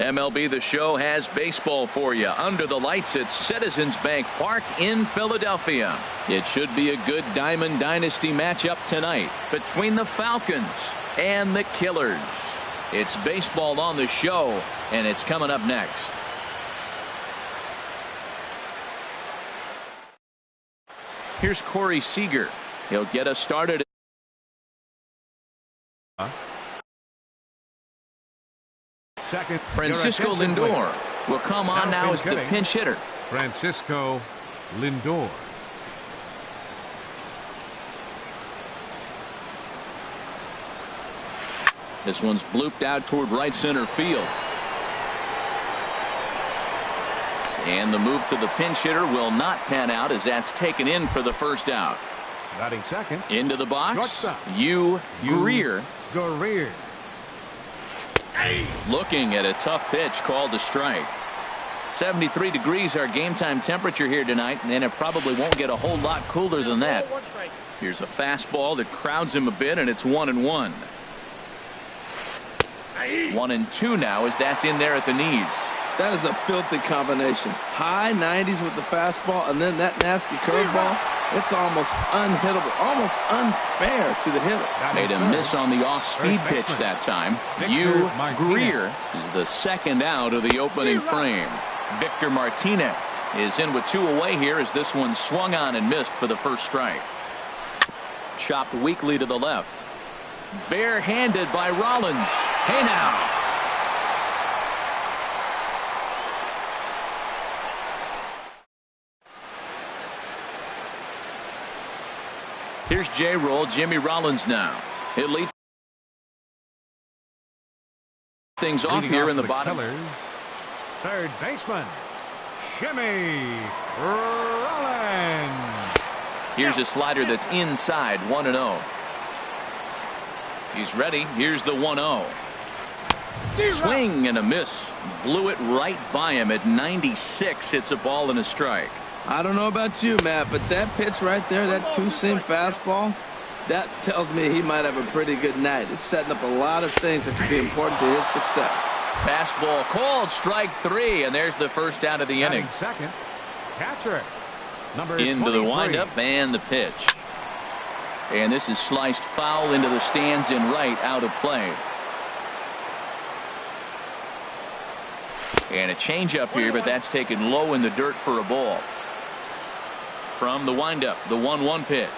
MLB The Show has baseball for you under the lights at Citizens Bank Park in Philadelphia. It should be a good Diamond Dynasty matchup tonight between the Falcons and the Killers. It's baseball on the show, and it's coming up next. Here's Corey Seager. He'll get us started. Second, Francisco Lindor will come on now as the pinch hitter. Francisco Lindor. This one's blooped out toward right center field. And the move to the pinch hitter will not pan out as that's taken in for the first out. Batting second. Into the box. Shortstop. Greer. Greer. Looking at a tough pitch called a strike. 73 degrees our game time temperature here tonight, and it probably won't get a whole lot cooler than that. Here's a fastball that crowds him a bit, and it's 1-1. 1-2 now as that's in there at the knees. That is a filthy combination. High 90s with the fastball, and then that nasty curveball. It's almost unhittable, almost unfair to the hitter. Made a miss on the off-speed pitch that time. Greer is the second out of the opening frame. Victor Martinez is in with 2 away here as this one swung on and missed for the first strike. Chopped weakly to the left. Barehanded by Rollins. Hey now. Here's J-Roll, Jimmy Rollins now. He'll lead things off here in the bottom. Third baseman, Jimmy Rollins. Here's a slider that's inside, 1-0. He's ready. Here's the 1-0. Swing and a miss. Blew it right by him at 96. It's a ball and a strike. I don't know about you, Matt, but that pitch right there, that two-seam fastball, that tells me he might have a pretty good night. It's setting up a lot of things that could be important to his success. Fastball called, strike 3, and there's the first out of the inning. Second, catcher, number into 23. the windup and the pitch. And this is sliced foul into the stands in right, out of play. And a changeup here, but that's taken low in the dirt for a ball. From the windup, the 1-1 pitch.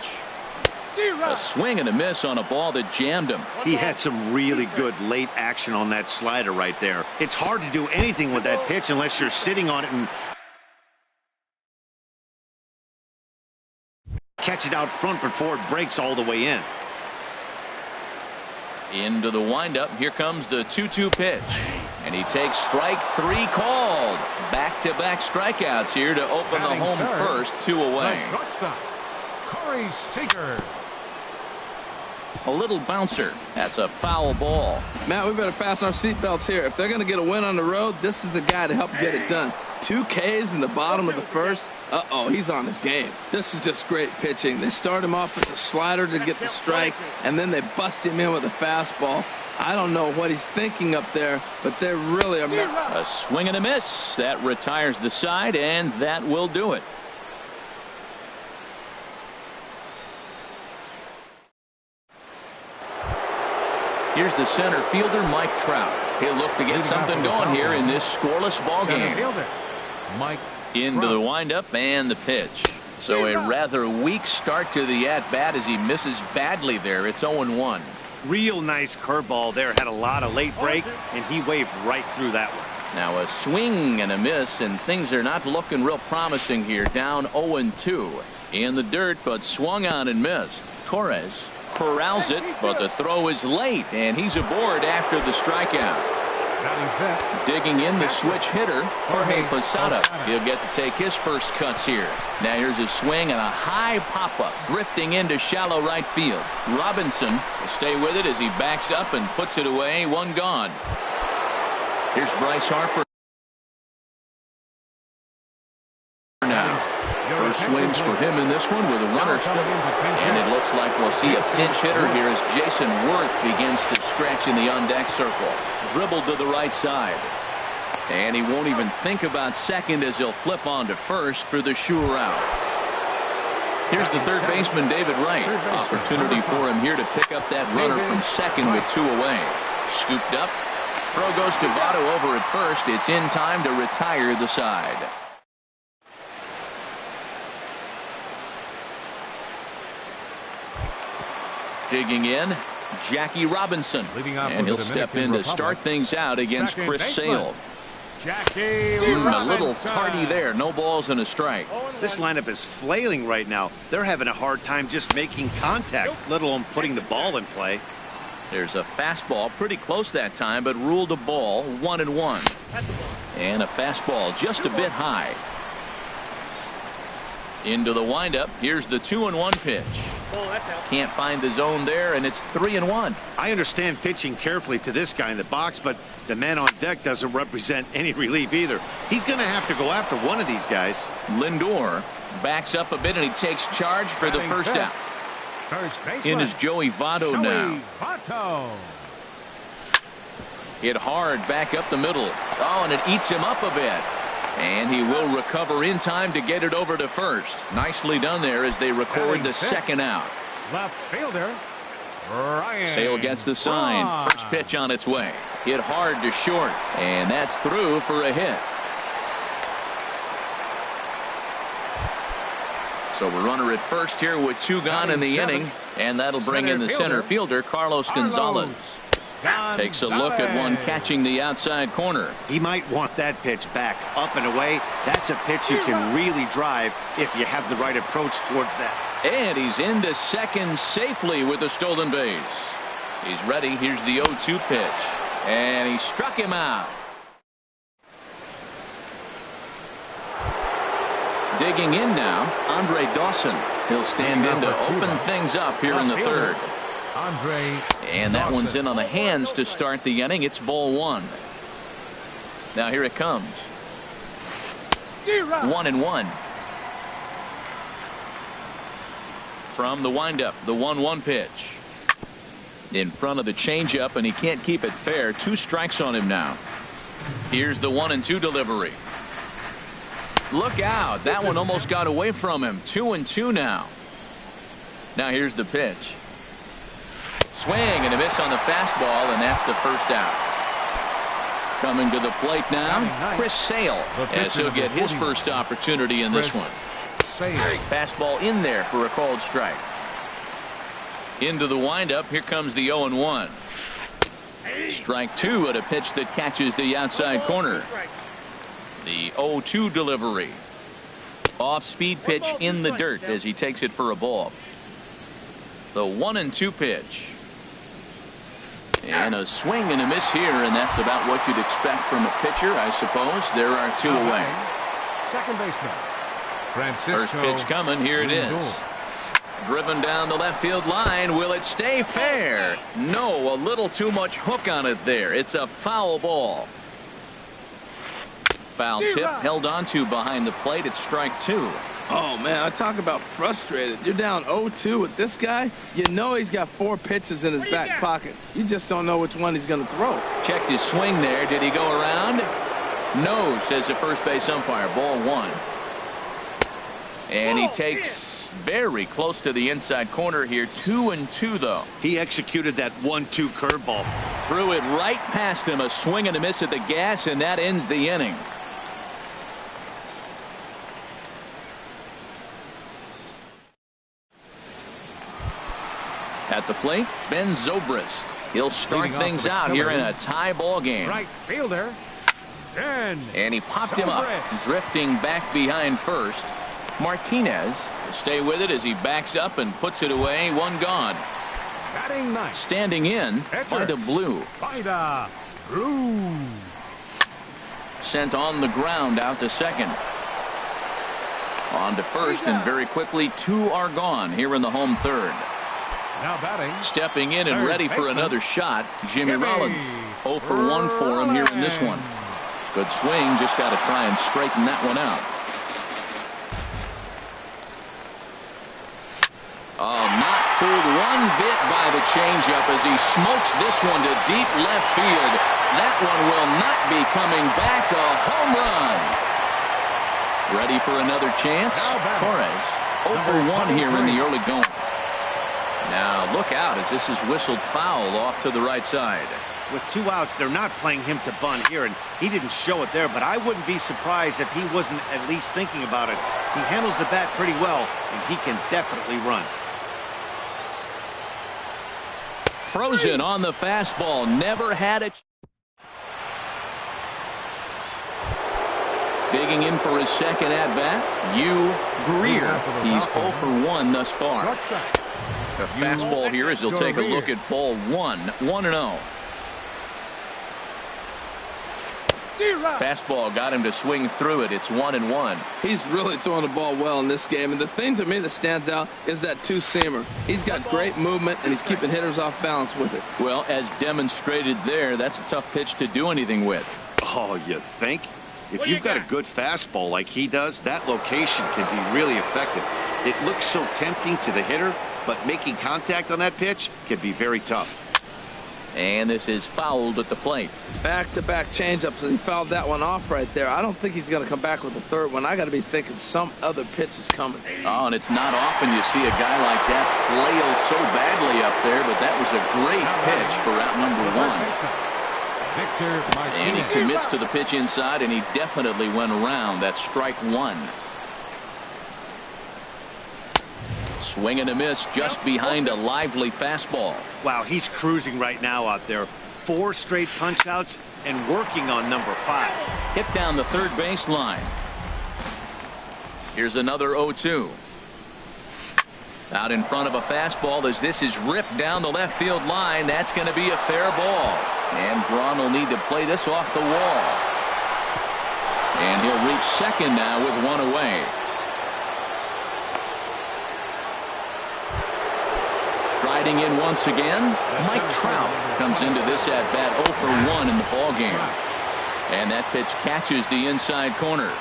A swing and a miss on a ball that jammed him. He had some really good late action on that slider right there. It's hard to do anything with that pitch unless you're sitting on it and catch it out front before it breaks all the way in. Into the windup. Here comes the 2-2 pitch. And he takes strike 3 called. Back-to-back strikeouts here to open the home first, 2 away. Corey Seager. A little bouncer. That's a foul ball. Matt, we better fasten our seatbelts here. If they're going to get a win on the road, this is the guy to help get it done. 2 Ks in the bottom of the first. Uh-oh, he's on his game. This is just great pitching. They start him off with the slider to get the strike, and then they bust him in with a fastball. I don't know what he's thinking up there, but they really are. A swing and a miss. That retires the side, and that will do it. Here's the center fielder, Mike Trout. He'll look to get something going here in this scoreless ball game. Mike into the windup and the pitch. So a rather weak start to the at-bat as he misses badly there. It's 0-1. Real nice curveball there. Had a lot of late break, and he waved right through that one. Now a swing and a miss, and things are not looking real promising here. Down 0-2 in the dirt, but swung on and missed. Torres corrals it, but the throw is late, and he's aboard after the strikeout. Digging in the switch hitter, Jorge Posada. He'll get to take his first cuts here. Now here's a swing and a high pop-up, drifting into shallow right field. Robinson will stay with it as he backs up and puts it away. 1 gone. Here's Bryce Harper. Now, first swings for him in this one with a runner. And it looks like we'll see a pinch hitter here as Jason Worth begins to stretch in the on-deck circle. Dribbled to the right side. And he won't even think about second as he'll flip on to first for the sure out. Here's the third baseman, David Wright. Opportunity for him here to pick up that runner from second with 2 away. Scooped up. Throw goes to Votto over at first. It's in time to retire the side. Digging in, Jackie Robinson. And he'll step in to start things out against Chris Sale. A little tardy there. No balls and a strike. This lineup is flailing right now. They're having a hard time just making contact, let alone putting the ball in play. There's a fastball pretty close that time, but ruled a ball 1-1. And a fastball just a bit high. Into the windup. Here's the 2-1 pitch. Can't find the zone there, and it's 3-1. I understand pitching carefully to this guy in the box, but the man on deck doesn't represent any relief either. He's going to have to go after one of these guys. Lindor backs up a bit, and he takes charge for the first out. In is Joey Votto now. Hit hard back up the middle. Oh, and it eats him up a bit. And he will recover in time to get it over to first. Nicely done there as they record the second out. Left fielder, Ryan. Sale gets the sign. First pitch on its way. Hit hard to short. And that's through for a hit. So a runner at first here with 2 gone in the inning. And that'll bring in the center fielder, Carlos Gonzalez. Takes a look at one catching the outside corner. He might want that pitch back, up and away. That's a pitch you can really drive if you have the right approach towards that. And he's into second safely with a stolen base. He's ready. Here's the 0-2 pitch. And he struck him out. Digging in now, Andre Dawson. He'll stand in to open things up here in the third. And that one's in on the hands to start the inning. It's ball 1. Now here it comes. 1-1. From the windup, the 1-1 pitch. In front of the changeup, and he can't keep it fair. 2 strikes on him now. Here's the 1-2 delivery. Look out. That one almost got away from him. 2-2 now. Now here's the pitch. Swing and a miss on the fastball, and that's the first out. Coming to the plate now, Chris Sale, as he'll get his first opportunity in this one. Fastball in there for a called strike. Into the windup, here comes the 0-1. Strike 2 at a pitch that catches the outside corner. The 0-2 delivery. Off-speed pitch in the dirt as he takes it for a ball. The 1-2 pitch. And a swing and a miss here, and that's about what you'd expect from a pitcher, I suppose. There are 2 away. Second baseman. First pitch coming. Here it is. Driven down the left field line. Will it stay fair? No, a little too much hook on it there. It's a foul ball. Foul tip held onto behind the plate. It's strike 2. Oh, man, I talk about frustrated. You're down 0-2 with this guy. You know he's got 4 pitches in his back pocket. You just don't know which one he's going to throw. Checked his swing there. Did he go around? No, says the first base umpire. Ball 1. And he takes very close to the inside corner here. 2-2, though. He executed that 1-2 curveball. Threw it right past him. A swing and a miss at the gas, and that ends the inning. At the plate, Ben Zobrist. He'll start things out here in a tie ball game. Right fielder. And he popped him up, drifting back behind first. Martinez will stay with it as he backs up and puts it away. 1 gone. Standing in, Vida Blue. Sent on the ground out to second. On to first, and very quickly 2 are gone here in the home third. Now batting. Stepping in and ready for another shot, Jimmy Rollins. 0 for 1 for him here in this one. Good swing, just got to try and straighten that one out. Oh, not fooled one bit by the changeup as he smokes this one to deep left field. That one will not be coming back. A home run. Ready for another chance? Torres 0 for 1 here in the early going. Now look out as this is whistled foul off to the right side. With 2 outs, they're not playing him to bunt here, and he didn't show it there, but I wouldn't be surprised if he wasn't at least thinking about it. He handles the bat pretty well, and he can definitely run. Frozen on the fastball. Never had it. Digging in for his second at-bat, Greer. He's 0 for 1 thus far. The fastball here as he'll take a look at ball 1. 1-0. Fastball got him to swing through it. It's 1-1. He's really throwing the ball well in this game. And the thing to me that stands out is that two-seamer. He's got great movement, and he's keeping hitters off balance with it. Well, as demonstrated there, that's a tough pitch to do anything with. Oh, you think? If you've got a good fastball like he does, that location can be really effective. It looks so tempting to the hitter, but making contact on that pitch can be very tough. And this is fouled at the plate. Back-to-back changeups, and he fouled that one off right there. I don't think he's going to come back with a third one. I got to be thinking some other pitch is coming. Oh, and it's not often you see a guy like that flail so badly up there, but that was a great pitch for out number 1. And he commits to the pitch inside, and he definitely went around. That's strike 1. Swing and a miss just behind a lively fastball. Wow, he's cruising right now out there. 4 straight punch-outs and working on number 5. Hit down the third base line. Here's another 0-2. Out in front of a fastball as this is ripped down the left field line. That's going to be a fair ball. And Braun will need to play this off the wall. And he'll reach second now with 1 away. Striding in once again, Mike Trout comes into this at-bat 0 for 1 in the ballgame. And that pitch catches the inside corner.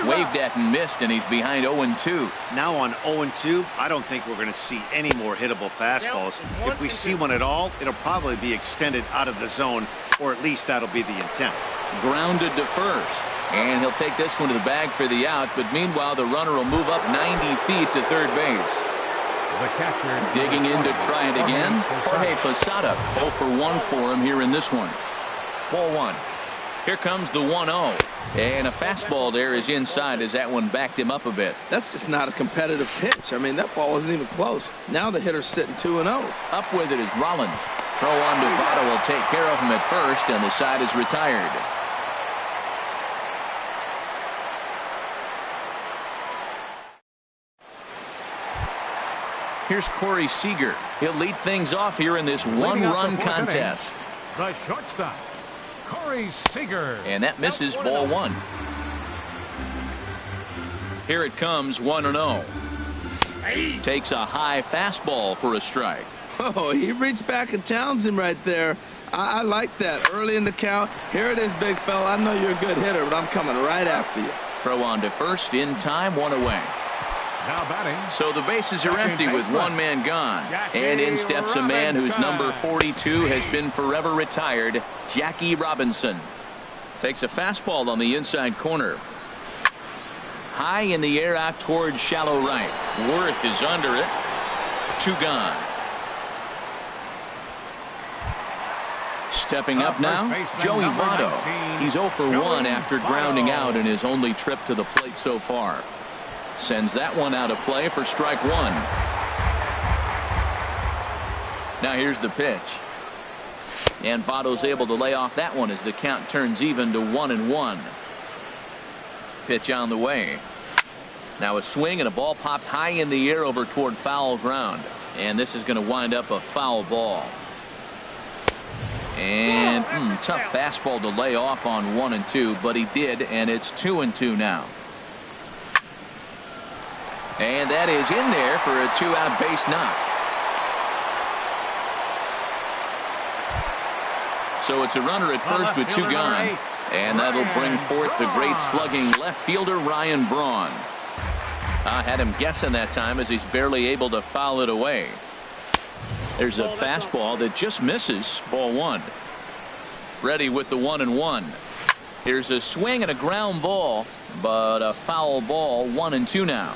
Waved at and missed, and he's behind 0-2. Now on 0-2, I don't think we're going to see any more hittable fastballs. If we see one at all, it'll probably be extended out of the zone, or at least that'll be the intent. Grounded to first, and he'll take this one to the bag for the out, but meanwhile the runner will move up 90 feet to third base. The catcher digging in to try it again. Jorge Posada 0 for 1 for him here in this one. Ball 1. Here comes the 1-0. And a fastball there is inside as that one backed him up a bit. That's just not a competitive pitch. I mean, that ball wasn't even close. Now the hitter's sitting 2-0. Up with it is Rollins. Throw on to Votto will take care of him at first, and the side is retired. Here's Corey Seager. He'll lead things off here in this one-run contest. The shortstop, Corey Seager. And that misses ball 1. Here it comes 1-0. Takes a high fastball for a strike. Oh, he reached back and challenged him right there. I like that. Early in the count. Here it is, big fella. I know you're a good hitter, but I'm coming right after you. Throw on to first in time, 1 away. Now batting. So the bases are empty with 1 man gone. And in steps a man whose number 42 has been forever retired, Jackie Robinson. Takes a fastball on the inside corner. High in the air out towards shallow right. Worth is under it. 2 gone. Stepping up now, Joey Votto. He's 0 for 1 after grounding out in his only trip to the plate so far. Sends that one out of play for strike 1. Now here's the pitch. And Votto's able to lay off that one as the count turns even to 1-1. Pitch on the way. Now a swing and a ball popped high in the air over toward foul ground. And this is going to wind up a foul ball. And tough fastball to lay off on 1-2, but he did, and it's 2-2 now. And that is in there for a 2-out base knock. So it's a runner at first with 2 gone. And that'll bring forth the great slugging left fielder Ryan Braun. Had him guessing that time as he's barely able to foul it away. There's a fastball that just misses. Ball 1. Ready with the 1-1. Here's a swing and a ground ball, but a foul ball. 1-2 now.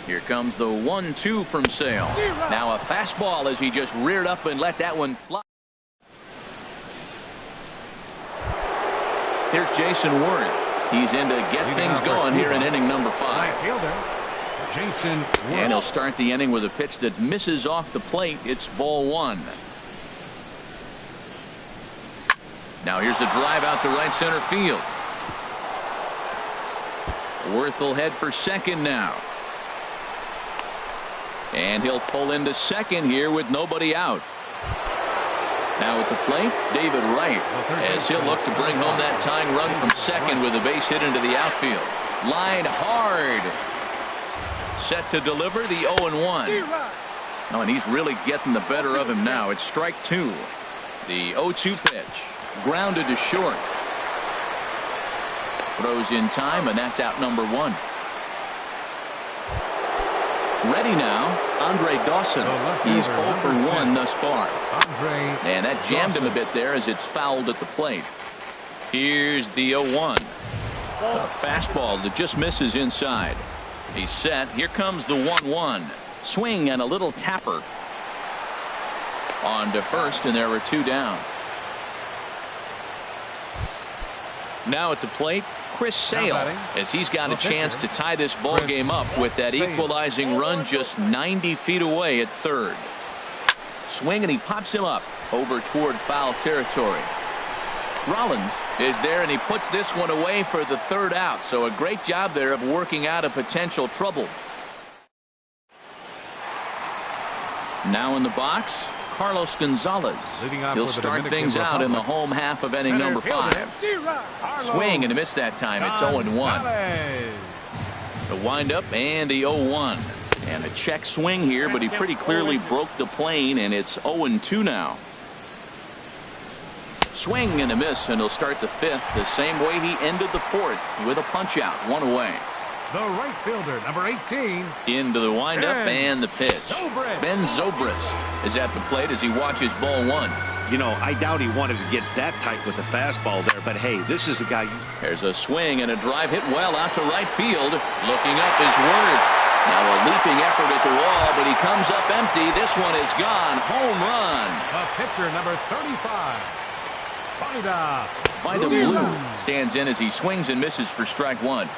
Here comes the 1-2 from Sale. Now a fastball as he just reared up and let that one fly. Here's Jason Worth. He's in to get things going here in inning number 5. And he'll start the inning with a pitch that misses off the plate. It's ball 1. Now here's a drive out to right center field. Worth will head for second now. And he'll pull into second here with nobody out. Now at the plate, David Wright, as he'll look to bring home that tying run from second with a base hit into the outfield. Line hard. Set to deliver the 0-1. Oh, and he's really getting the better of him now. It's strike 2. The 0-2 pitch. Grounded to short. Throws in time, and that's out number 1. Ready now, Andre Dawson. He's 0 for 1 thus far. And that jammed him a bit there as it's fouled at the plate. Here's the 0-1. A fastball that just misses inside. He's set. Here comes the 1-1. Swing and a little tapper. On to first, and there are 2 down. Now at the plate, Chris Sale, as he's got a chance to tie this ball game up with that equalizing run just 90 feet away at third. Swing, and he pops him up over toward foul territory. Rollins is there, and he puts this one away for the 3rd out. So a great job there of working out a potential trouble. Now in the box, Carlos Gonzalez. He'll start things out in the home half of inning number 5. Swing and a miss that time. It's 0-1. The windup and the 0-1. And a check swing here, but he pretty clearly broke the plane, and it's 0-2 now. Swing and a miss, and he'll start the 5th the same way he ended the 4th with a punch out. 1 away. The right fielder, number 18. Into the windup and the pitch. Ben Zobrist is at the plate as he watches ball 1. You know, I doubt he wanted to get that tight with the fastball there, but hey, this is a guy. There's a swing and a drive hit well out to right field. Looking up is Worth. Now a leaping effort at the wall, but he comes up empty. This one is gone. Home run. A pitcher, number 35. By the blue stands in as he swings and misses for strike 1.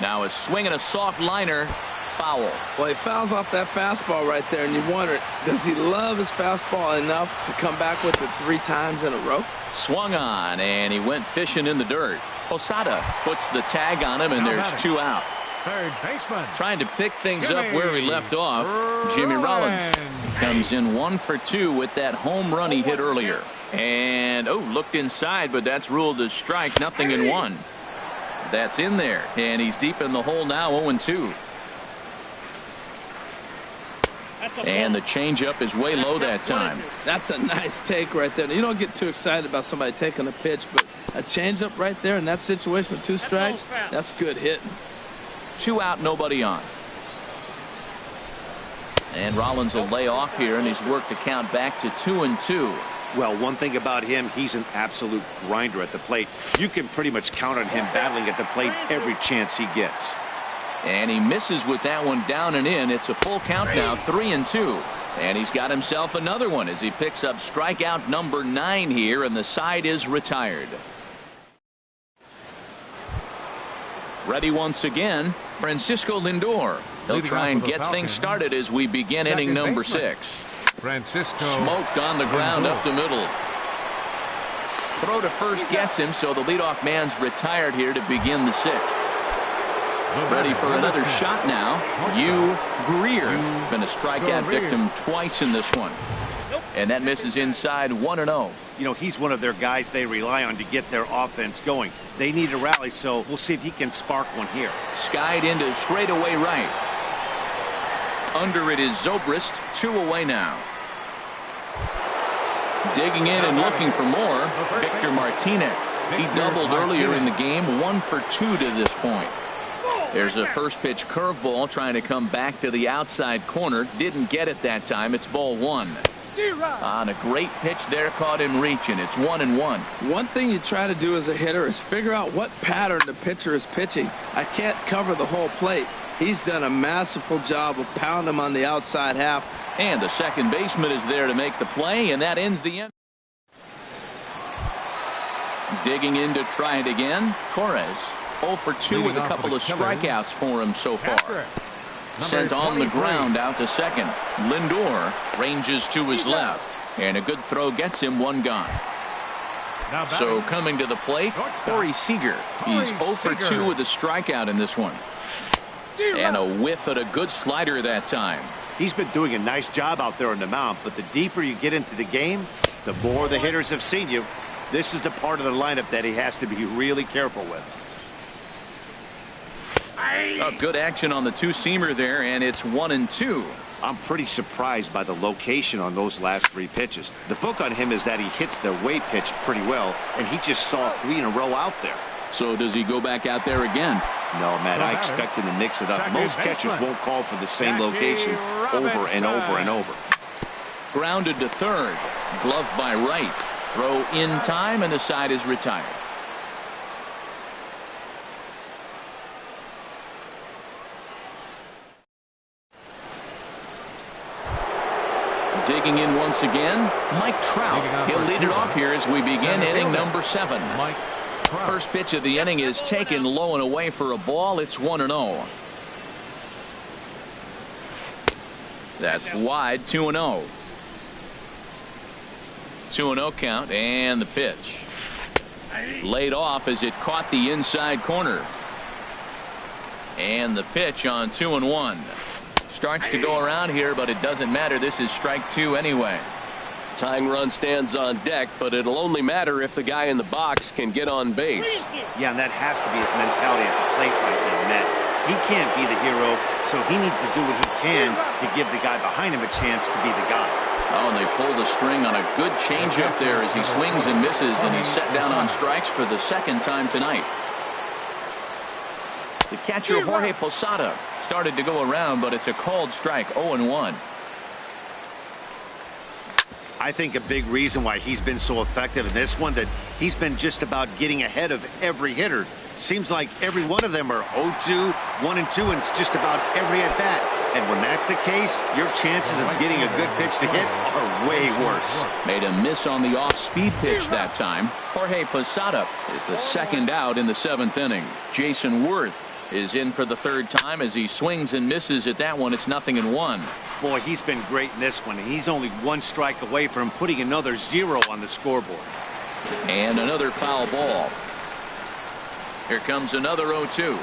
Now a swing and a soft liner. Foul. Well, he fouls off that fastball right there, and you wonder, does he love his fastball enough to come back with it 3 times in a row? Swung on, and he went fishing in the dirt. Posada puts the tag on him, and there's 2 out. Third baseman. Trying to pick things up where he left off. Jimmy Rollins comes in 1 for 2 with that home run he hit earlier. And, looked inside, but that's ruled as strike. 0-1. That's in there, and he's deep in the hole now. 0-2. And the changeup is way low that time. That's a nice take right there. You don't get too excited about somebody taking a pitch, but a changeup right there in that situation with 2 strikes, that's good hitting. 2 out, nobody on. And Rollins will lay off here, and he's worked the count back to 2-2. Well, one thing about him, he's an absolute grinder at the plate. You can pretty much count on him battling at the plate every chance he gets. And he misses with that one down and in. It's a full count now, 3-2. And he's got himself another one as he picks up strikeout number 9 here, and the side is retired. Ready once again, Francisco Lindor. He'll try and get things started as we begin inning number 6. Francisco. Smoked on the ground up the middle. Throw to first gets him, so the leadoff man's retired here to begin the 6th. Ready for another shot now. Hugh Greer. Been a strikeout victim twice in this one. And that misses inside. 1-0. You know, he's one of their guys they rely on to get their offense going. They need a rally, so we'll see if he can spark one here. Skied into straightaway right. Under it is Zobrist. 2 away now. Digging in and looking for more, Victor Martinez. He doubled earlier in the game, 1 for 2 to this point. There's a first pitch curveball trying to come back to the outside corner. Didn't get it that time. It's ball 1. On a great pitch there, caught him reaching. It's 1-1. One thing you try to do as a hitter is figure out what pattern the pitcher is pitching. I can't cover the whole plate. He's done a masterful job of pounding him on the outside half. And the second baseman is there to make the play, and that ends the inning. Digging in to try it again. Torres 0 for 2 with a couple of strikeouts for him so far. Sent on the ground out to second. Lindor ranges to his left, and a good throw gets him 1 gone. So coming to the plate, Corey Seager. He's 0 for 2 with a strikeout in this one. And a whiff at a good slider that time. He's been doing a nice job out there on the mound, but the deeper you get into the game, the more the hitters have seen you. This is the part of the lineup that he has to be really careful with. Oh, good action on the two-seamer there, and it's 1-2. I'm pretty surprised by the location on those last 3 pitches. The book on him is that he hits the way pitch pretty well, and he just saw 3 in a row out there. So does he go back out there again? No, Matt, I expect him to mix it up. Most catchers won't call for the same location over and over and over. Grounded to third. Glove by right. Throw in time, and the side is retired. Digging in once again, Mike Trout. He'll lead it off here as we begin inning number 7. First pitch of the inning is taken low and away for a ball. It's 1-0. That's wide. 2-0. 2-0 count, and the pitch. Laid off as it caught the inside corner. And the pitch on 2-1. Starts to go around here, but it doesn't matter. This is strike 2 anyway. Tying run stands on deck, but it'll only matter if the guy in the box can get on base. Yeah, and that has to be his mentality at the plate right now, Matt. He can't be the hero, so he needs to do what he can to give the guy behind him a chance to be the guy. Oh, and they pull the string on a good changeup there as he swings and misses, and he's set down on strikes for the 2nd time tonight. The catcher, Jorge Posada, started to go around, but it's a called strike. 0-1. I think a big reason why he's been so effective in this one, that he's been just about getting ahead of every hitter. Seems like every one of them are 0-2, 1-2, and it's just about every at bat. And when that's the case, your chances of getting a good pitch to hit are way worse. Made a miss on the off-speed pitch that time. Jorge Posada is the 2nd out in the 7th inning. Jason Worth is in for the 3rd time as he swings and misses at that one. It's 0-1. Boy, he's been great in this one. He's only 1 strike away from putting another 0 on the scoreboard. And another foul ball. Here comes another 0-2.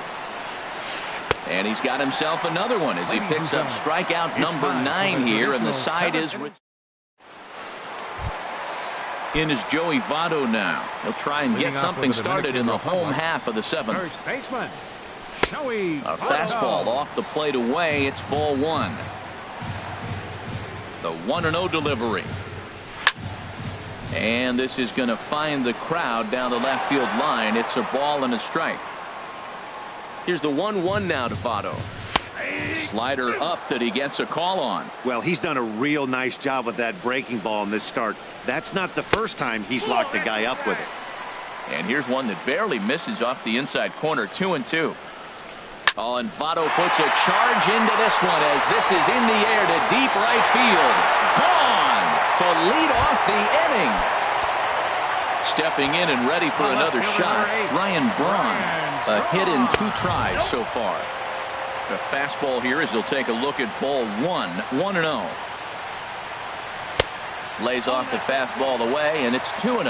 And he's got himself another one as he picks up strikeout number 9 here, and the side is in is Joey Votto now. He'll try and get something started in the home half of the 7th. First baseman, A fastball off the plate away. It's ball 1. The 1-0 delivery. And this is going to find the crowd down the left field line. It's a ball and a strike. Here's the 1-1 now to Votto. Slider up that he gets a call on. Well, he's done a real nice job with that breaking ball in this start. That's not the first time he's locked the guy up with it. And here's one that barely misses off the inside corner. 2-2. Oh, and Votto puts a charge into this one as this is in the air to deep right field. Gone to lead off the inning. Stepping in and ready for another shot, Ryan Braun. A hit in 2 tries so far. The fastball here as he'll take a look at ball 1. 1-0. Lays off the fastball away, and it's 2-0.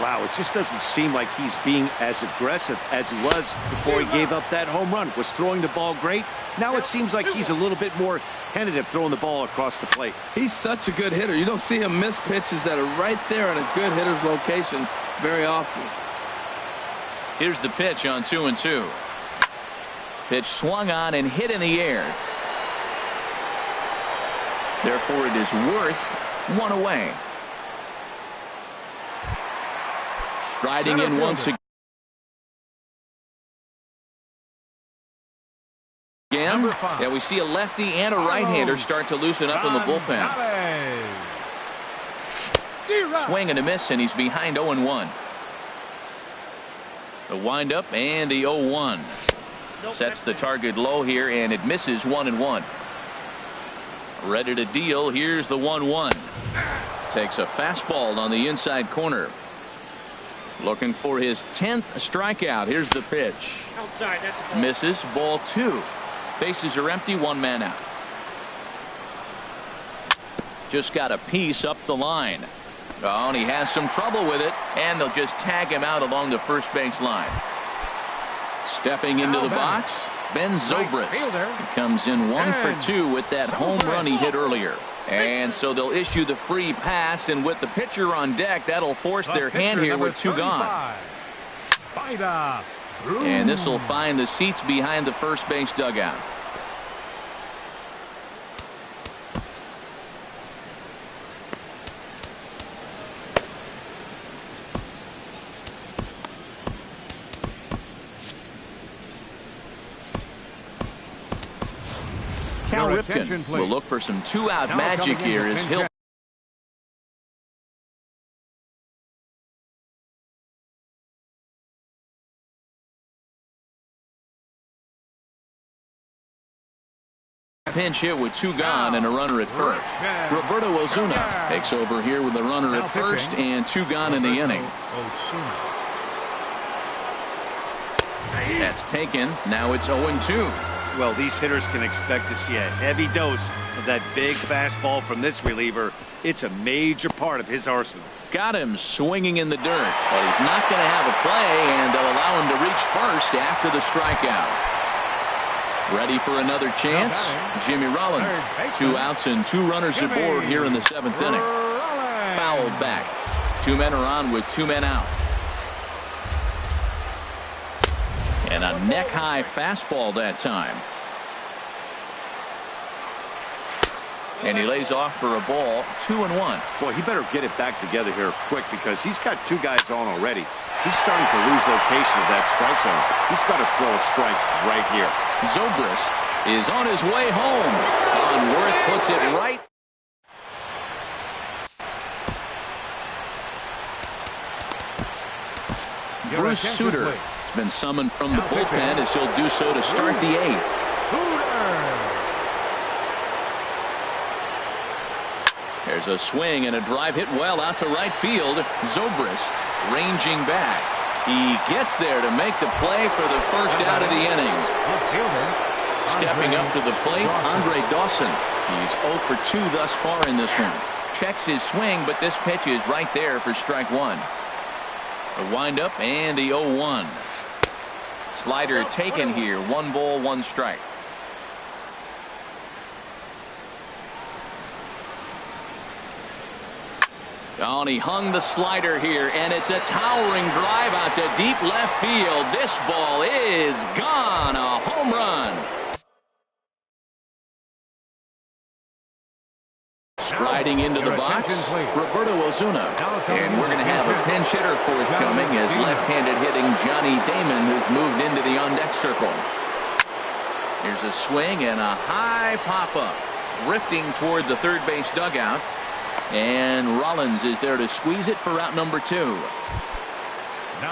Wow, it just doesn't seem like he's being as aggressive as he was before he gave up that home run. Was throwing the ball great. Now it seems like he's a little bit more tentative throwing the ball across the plate. He's such a good hitter. You don't see him miss pitches that are right there in a good hitter's location very often. Here's the pitch on 2-2. Pitch swung on and hit in the air. Therefore, it is Worth 1 away. Striding in once again. again. Number 5. Yeah, we see a lefty and a right-hander start to loosen up in the bullpen. Swing and a miss, and he's behind 0-1. The windup and the 0-1. Sets the target low here, and it misses 1-1. Ready to deal. Here's the 1-1. Takes a fastball on the inside corner. Looking for his 10th strikeout. Here's the pitch. Outside, that's a ball. Misses. Ball 2. Bases are empty. 1 man out. Just got a piece up the line. Oh, and he has some trouble with it, and they'll just tag him out along the first base line. Stepping into the box, Ben Zobrist. He comes in 1 for 2 with that home run he hit earlier. And so they'll issue the free pass, and with the pitcher on deck, that'll force their hand here with 2 gone. And this will find the seats behind the first base dugout. Cal Ripken will look for some 2-out magic here as he'll pinch hit with 2 gone and a runner at first. Roberto Ozuna takes over here with a runner at first and 2 gone in the inning. That's taken. Now it's 0-2. Well, these hitters can expect to see a heavy dose of that big fastball from this reliever. It's a major part of his arsenal. Got him swinging in the dirt, but he's not going to have a play, and they'll allow him to reach first after the strikeout. Ready for another chance? Jimmy Rollins. 2 outs and 2 runners aboard here in the 7th inning. Fouled back. 2 men are on with 2 men out. And a neck-high fastball that time. And he lays off for a ball. 2-1. Boy, he better get it back together here quick because he's got 2 guys on already. He's starting to lose location of that strike zone. He's got to throw a strike right here. Zobrist is on his way home. Conworth puts it right. Bruce Sutter has been summoned from the bullpen as he'll do so to start the 8th. There's a swing and a drive hit well out to right field. Zobrist ranging back. He gets there to make the play for the first out of the inning. Stepping up to the plate, Andre Dawson. He's 0 for 2 thus far in this one. Checks his swing, but this pitch is right there for strike 1. The windup and the 0-1. Slider taken here. 1 ball, 1 strike. Oh, and he hung the slider here, and it's a towering drive out to deep left field. This ball is gone. A home run. Striding into the box, Roberto Ozuna. And we're going to have a pinch hitter forthcoming as left-handed hitting Johnny Damon, who's moved into the on-deck circle. Here's a swing and a high pop-up. Drifting toward the third base dugout. And Rollins is there to squeeze it for out number 2.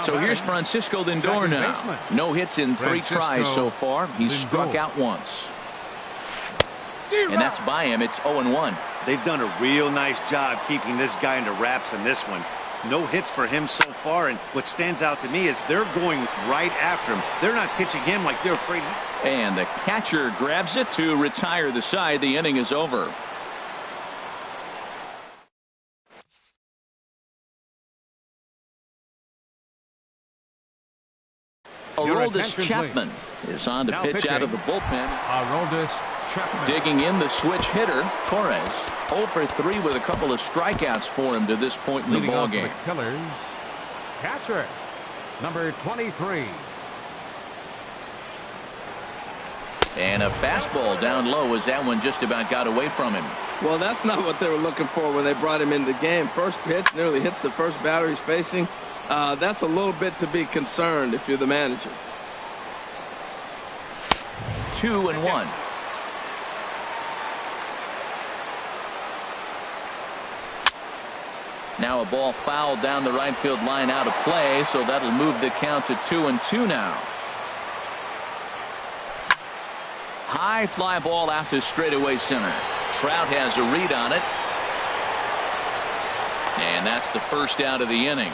So here's Francisco Lindor now. No hits in 3 tries so far. He's struck out once. And that's by him. It's 0-1. They've done a real nice job keeping this guy into wraps in this one. No hits for him so far, and what stands out to me is they're going right after him. They're not pitching him like they're afraid. And the catcher grabs it to retire the side. The inning is over. Aroldis Chapman is on to pitch out of the bullpen. Aroldis Chapman. Digging in the switch hitter, Torres. 0 for 3 with a couple of strikeouts for him to this point in the ballgame. Killers. Catcher, number 23. And a fastball down low as that one just about got away from him. Well, that's not what they were looking for when they brought him into the game. First pitch nearly hits the first batter he's facing. That's a little bit to be concerned if you're the manager. 2-1. Now a ball fouled down the right field line out of play, so that'll move the count to 2-2 now. High fly ball out to straightaway center. Trout has a read on it. And that's the first out of the inning.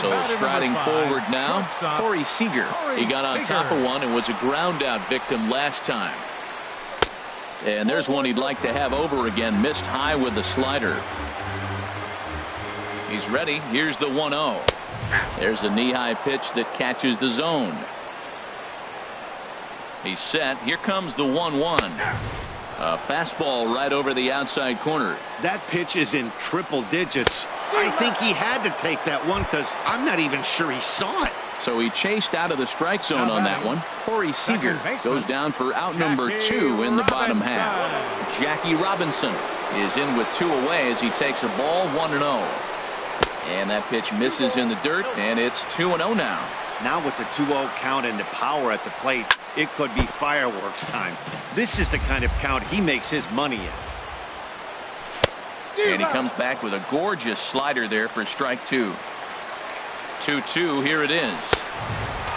So striding forward now, Corey Seager. He got on top of one and was a ground out victim last time. And there's one he'd like to have over again. Missed high with the slider. He's ready. Here's the 1-0. There's a knee-high pitch that catches the zone. He's set. Here comes the 1-1. A fastball right over the outside corner. That pitch is in triple digits. I think he had to take that one because I'm not even sure he saw it. So he chased out of the strike zone on that one. Corey Seager goes down for out number 2 in the bottom half. Jackie Robinson is in with 2 away as he takes a ball 1-0. And that pitch misses in the dirt, and it's 2-0 now. Now with the 2-0 count and the power at the plate, it could be fireworks time. This is the kind of count he makes his money in. And he comes back with a gorgeous slider there for strike 2. 2-2, here it is.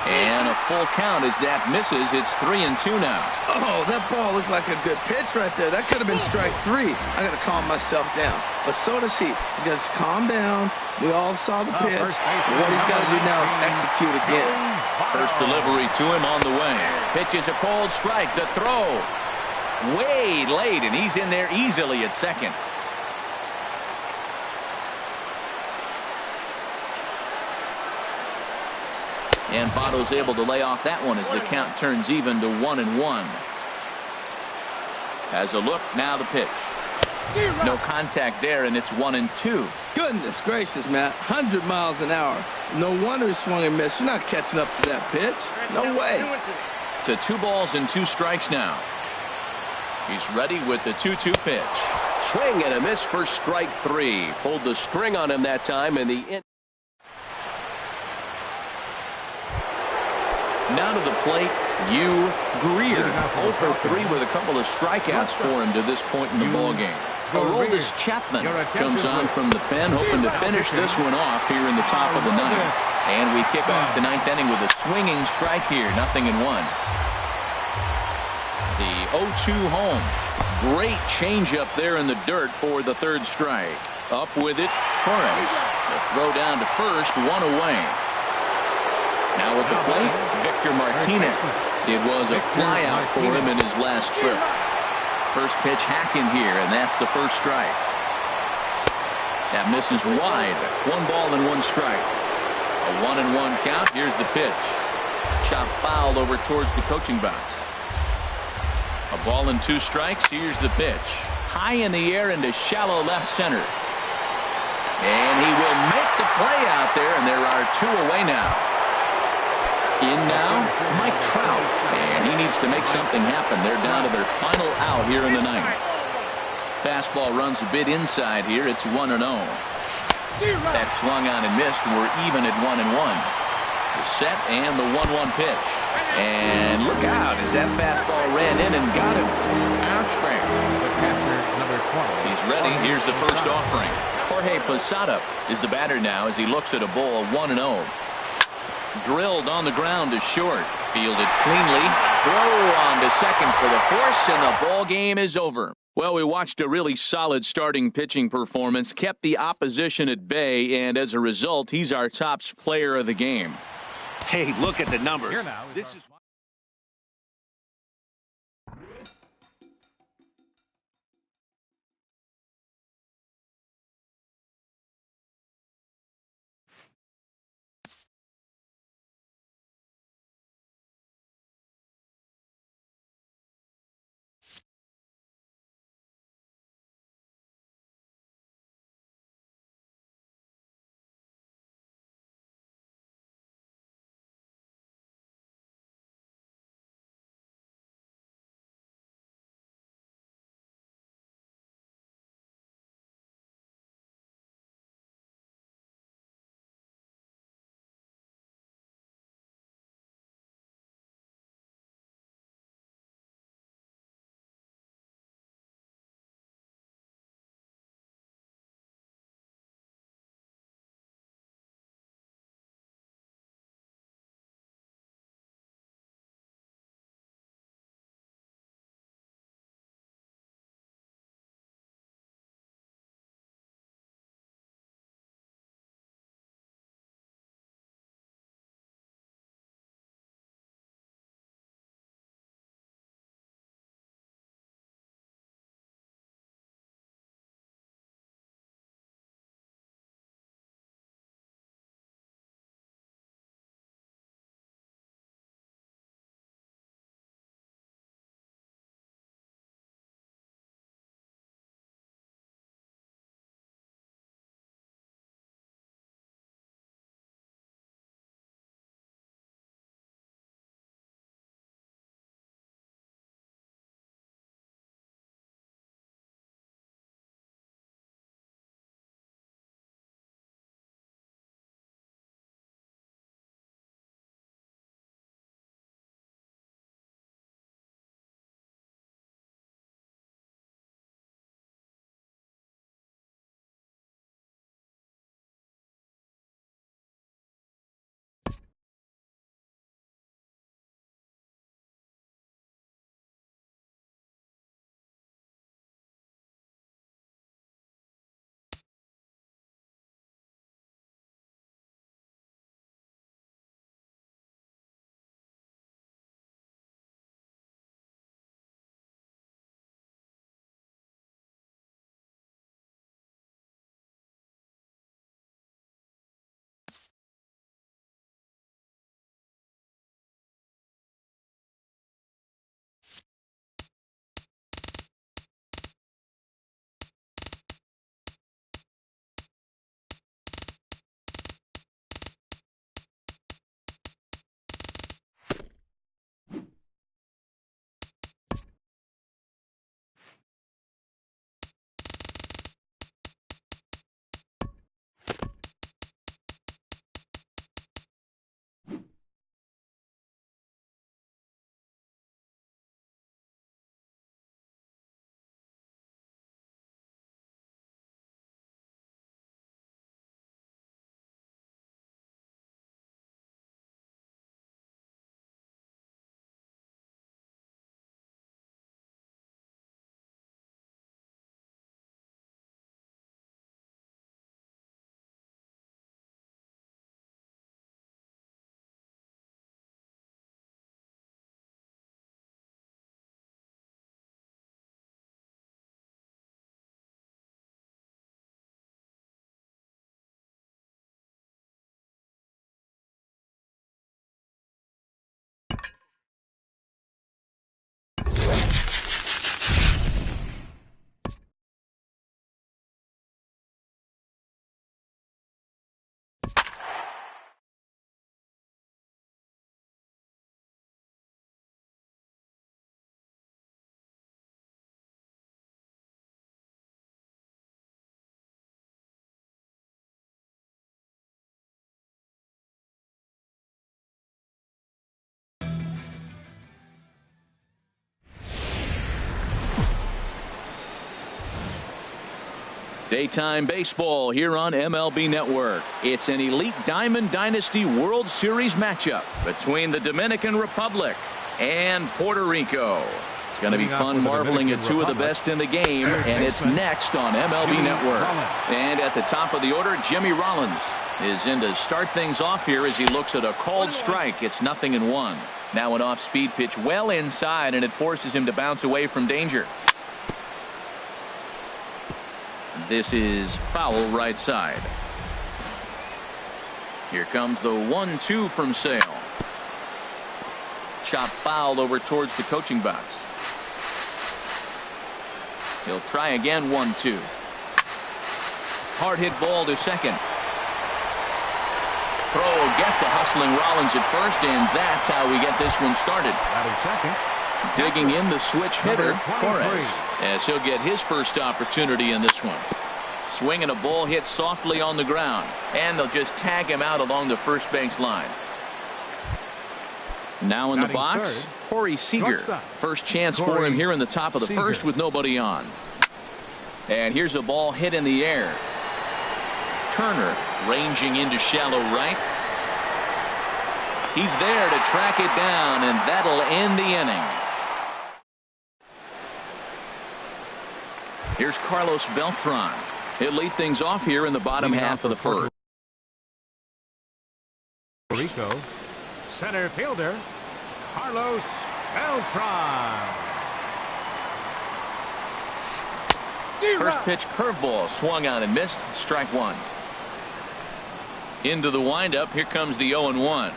And a full count as that misses. It's 3-2 now. Oh, that ball looked like a good pitch right there. That could have been strike 3. I got to calm myself down. But so does he. He's got to calm down. We all saw the pitch. What he's got to do now is execute again. First delivery to him on the way. Pitch is a cold strike. The throw way late, and he's in there easily at second. And Votto's able to lay off that one as the count turns even to 1-1. Has a look, now the pitch. No contact there, and it's 1-2. Goodness gracious, Matt. 100 miles an hour. No wonder he swung and missed. You're not catching up to that pitch. No way. To 2 balls and 2 strikes now. He's ready with the 2-2 pitch. Swing and a miss for strike 3. Pulled the string on him that time, and the now to the plate, Hugh Greer. 0 for 3 with a couple of strikeouts for him to this point in the ballgame. Aroldis Chapman comes on from the pen, hoping to finish this one off here in the top of the 9th. And we kick off the 9th inning with a swinging strike here, 0-1. The 0-2 home. Great changeup there in the dirt for the 3rd strike. Up with it, Torres. The throw down to first, 1 away. Now at the plate, Victor Martinez. It was a flyout for him in his last trip. First pitch hacking here, and that's the 1st strike. That misses wide. 1 ball and 1 strike. A 1-1 count. Here's the pitch. Chop foul over towards the coaching box. A ball and 2 strikes. Here's the pitch. High in the air into shallow left center. And he will make the play out there, and there are 2 away now. In now, Mike Trout. And he needs to make something happen. They're down to their final out here in the 9th. Fastball runs a bit inside here. It's 1-0. That swung on and missed. We're even at 1-1. The set and the 1-1 pitch. And look out as that fastball ran in and got him. Ouchback. The catcher, number 20. He's ready. Here's the first offering. Jorge Posada is the batter now as he looks at a ball 1-0. Drilled on the ground to short. Fielded cleanly. Throw on to second for the force, and the ball game is over. Well, we watched a really solid starting pitching performance, kept the opposition at bay, and as a result, he's our top player of the game. Hey, look at the numbers. This is Daytime baseball here on MLB Network. It's an Elite Diamond Dynasty World Series matchup between the Dominican Republic and Puerto Rico. It's going to be fun marveling at two of the best in the game, and it's next on MLB Network. And at the top of the order, Jimmy Rollins is in to start things off here as he looks at a called strike. It's 0-1. Now an off-speed pitch well inside, and it forces him to bounce away from danger. This is foul right side. Here comes the 1-2 from Sale. Chop foul over towards the coaching box. He'll try again. 1-2. Hard hit ball to second. Throw gets the hustling Rollins at first, and that's how we get this one started. Digging in the switch hitter, Torres, as he'll get his first opportunity in this one. Swinging a ball hit softly on the ground, and they'll just tag him out along the first base line. Now in the box, Corey Seager. First chance for him here in the top of the first with nobody on. And here's a ball hit in the air. Turner ranging into shallow right. He's there to track it down, and that'll end the inning. Here's Carlos Beltran. He'll lead things off here in the bottom half of the first. Rico, center fielder, Carlos Beltran. First pitch curveball swung on and missed. Strike one. Into the windup. Here comes the 0-1.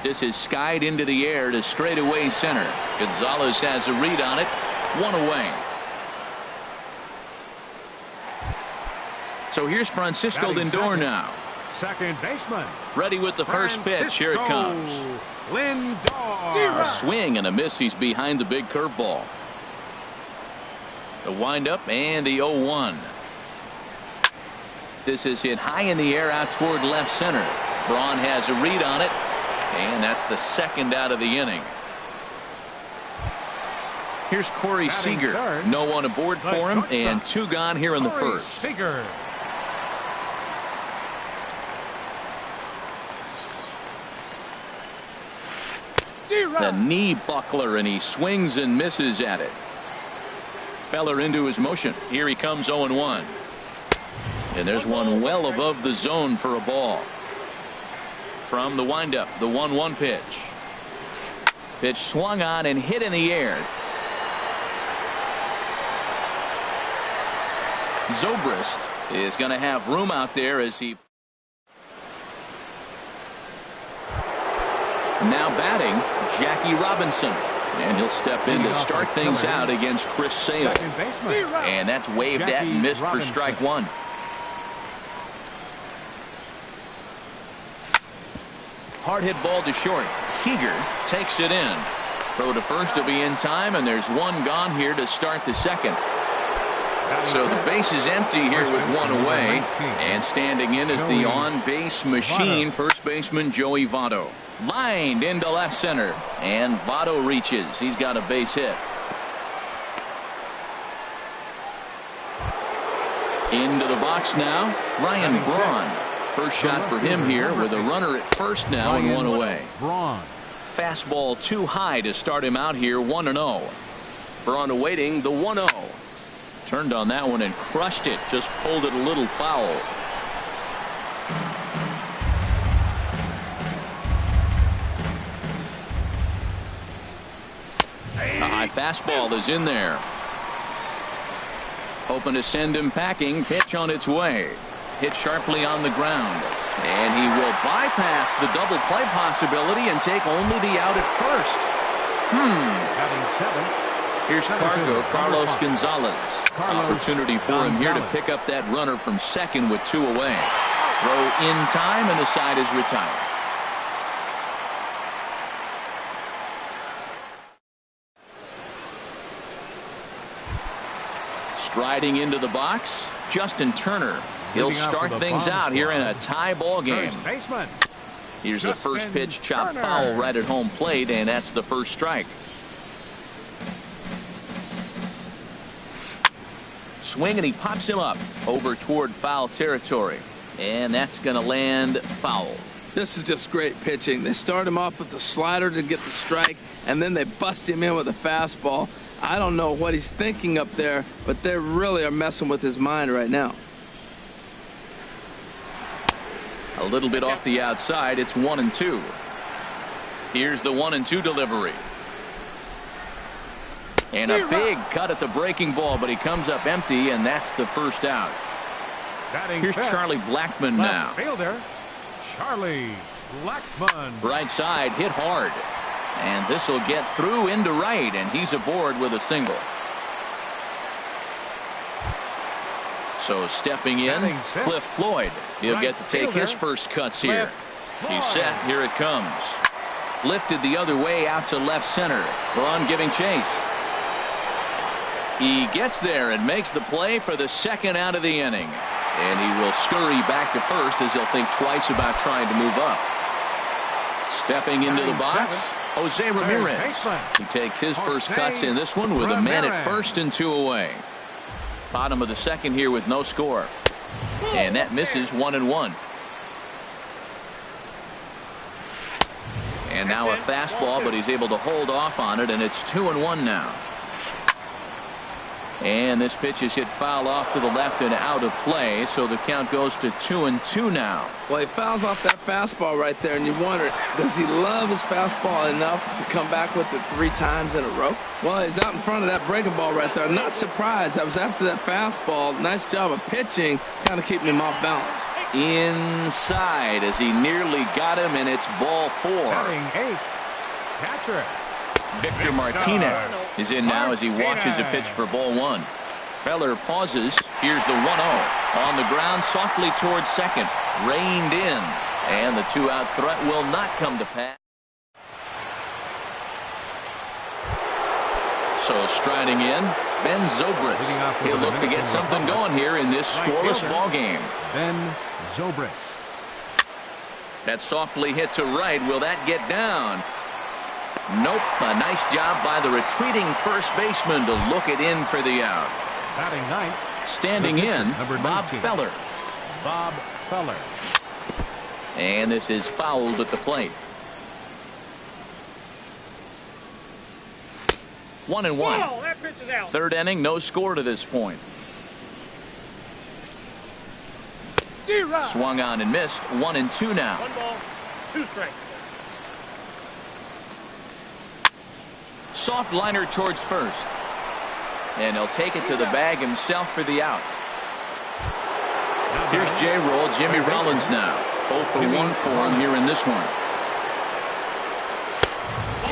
This is skied into the air to straightaway center. Gonzalez has a read on it. One away. So here's Francisco Lindor now. Second baseman. Ready with the first pitch. Here it comes. Lindor. A swing and a miss. He's behind the big curveball. The windup and the 0-1. This is hit high in the air out toward left center. Braun has a read on it, and that's the second out of the inning. Here's Corey Seager. No one aboard for him, and two gone here in the first. Seager. The knee buckler, and he swings and misses at it. Feller into his motion. Here he comes. 0-1. And there's one well above the zone for a ball. From the windup, the 1-1 pitch. Pitch swung on and hit in the air. Zobrist is going to have room out there as he. Now batting, Jackie Robinson. And he'll step in to start things out against Chris Sale. And that's waved at and missed for strike one. Hard hit ball to short. Seager takes it in. Throw to first will be in time, and there's one gone here to start the second. So the base is empty here with one away. And standing in is the on-base machine, first baseman Joey Votto. Lined into left center, and Votto reaches. He's got a base hit. Into the box now, Ryan Braun. First shot for him here with a runner at first now and one away. Fastball too high to start him out here. 1-0. Braun awaiting the 1-0. Turned on that one and crushed it. Just pulled it a little foul. A high fastball is in there. Hoping to send him packing. Pitch on its way. Hit sharply on the ground. And he will bypass the double play possibility and take only the out at first. Here's Carlos Gonzalez. Opportunity for him here to pick up that runner from second with two away. Throw in time, and the side is retired. Striding into the box, Justin Turner. He'll start things out here in a tie ball game. Here's the first pitch, chopped foul right at home plate, and that's the first strike. Swing, and he pops him up over toward foul territory. And that's going to land foul. This is just great pitching. They start him off with the slider to get the strike, and then they bust him in with a fastball. I don't know what he's thinking up there, but they really are messing with his mind right now. A little bit off the outside. It's 1-2. Here's the 1-2 delivery. And a big cut at the breaking ball, but he comes up empty, and that's the first out. Here's Charlie Blackmon now. Fielder, Charlie Blackmon. Right side hit hard. And this will get through into right, and he's aboard with a single. So stepping in, Cliff Floyd. He'll get to take his first cuts here. He's set. Here it comes. Lifted the other way out to left center. Braun giving chase. He gets there and makes the play for the second out of the inning. And he will scurry back to first as he'll think twice about trying to move up. Stepping into the box, Jose Ramirez. He takes his first cuts in this one with a man at first and 2 away. Bottom of the second here with no score. And that misses 1-1. And now a fastball, but he's able to hold off on it, and it's 2-1 now. And this pitch is hit foul off to the left and out of play, so the count goes to 2-2 now. Well, he fouls off that fastball right there, and you wonder, does he love his fastball enough to come back with it 3 times in a row? Well, he's out in front of that breaking ball right there. I'm not surprised. I was after that fastball. Nice job of pitching, kind of keeping him off balance. Inside as he nearly got him, and it's ball 4. Catcher Victor Martinez is in now as he watches a pitch for ball 1. Feller pauses. Here's the 1-0. On the ground softly towards second. Reined in. And the 2-out threat will not come to pass. So striding in, Ben Zobrist. He'll look to get something going here in this scoreless ball game. Ben Zobrist. That softly hit to right. Will that get down? Nope. A nice job by the retreating first baseman to look it in for the out. Batting ninth. Standing in, Bob Feller. Bob Feller. And this is fouled at the plate. 1-1. Whoa, that pitch is out. Third inning, no score to this point. Swung on and missed. 1-2 now. 1 ball, 2 strikes. Soft liner towards first. And he'll take it to the bag himself for the out. Here's J-Roll, Jimmy Rollins now. 0 for 1 for him here in this one.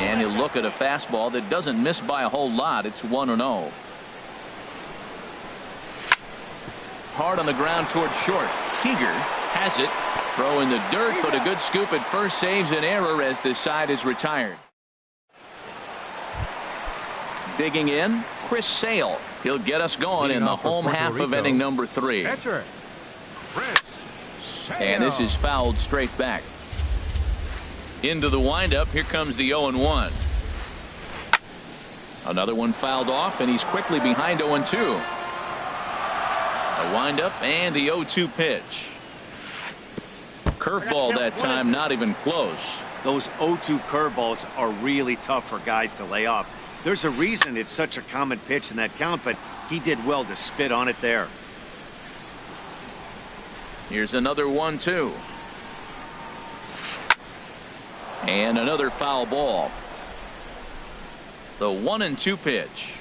And he'll look at a fastball that doesn't miss by a whole lot. It's 1-0. Hard on the ground towards short. Seager has it. Throw in the dirt, but a good scoop at first saves an error as this side is retired. Digging in, Chris Sale. He'll get us going in the home half of inning number 3. Catcher Chris Sale. And this is fouled straight back. Into the windup. Here comes the 0-1. Another one fouled off, and he's quickly behind 0-2. A windup and the 0-2 pitch. Curveball that time, not even close. Those 0-2 curveballs are really tough for guys to lay off. There's a reason it's such a common pitch in that count, but he did well to spit on it there. Here's another 1-2. And another foul ball. The 1-2 pitch.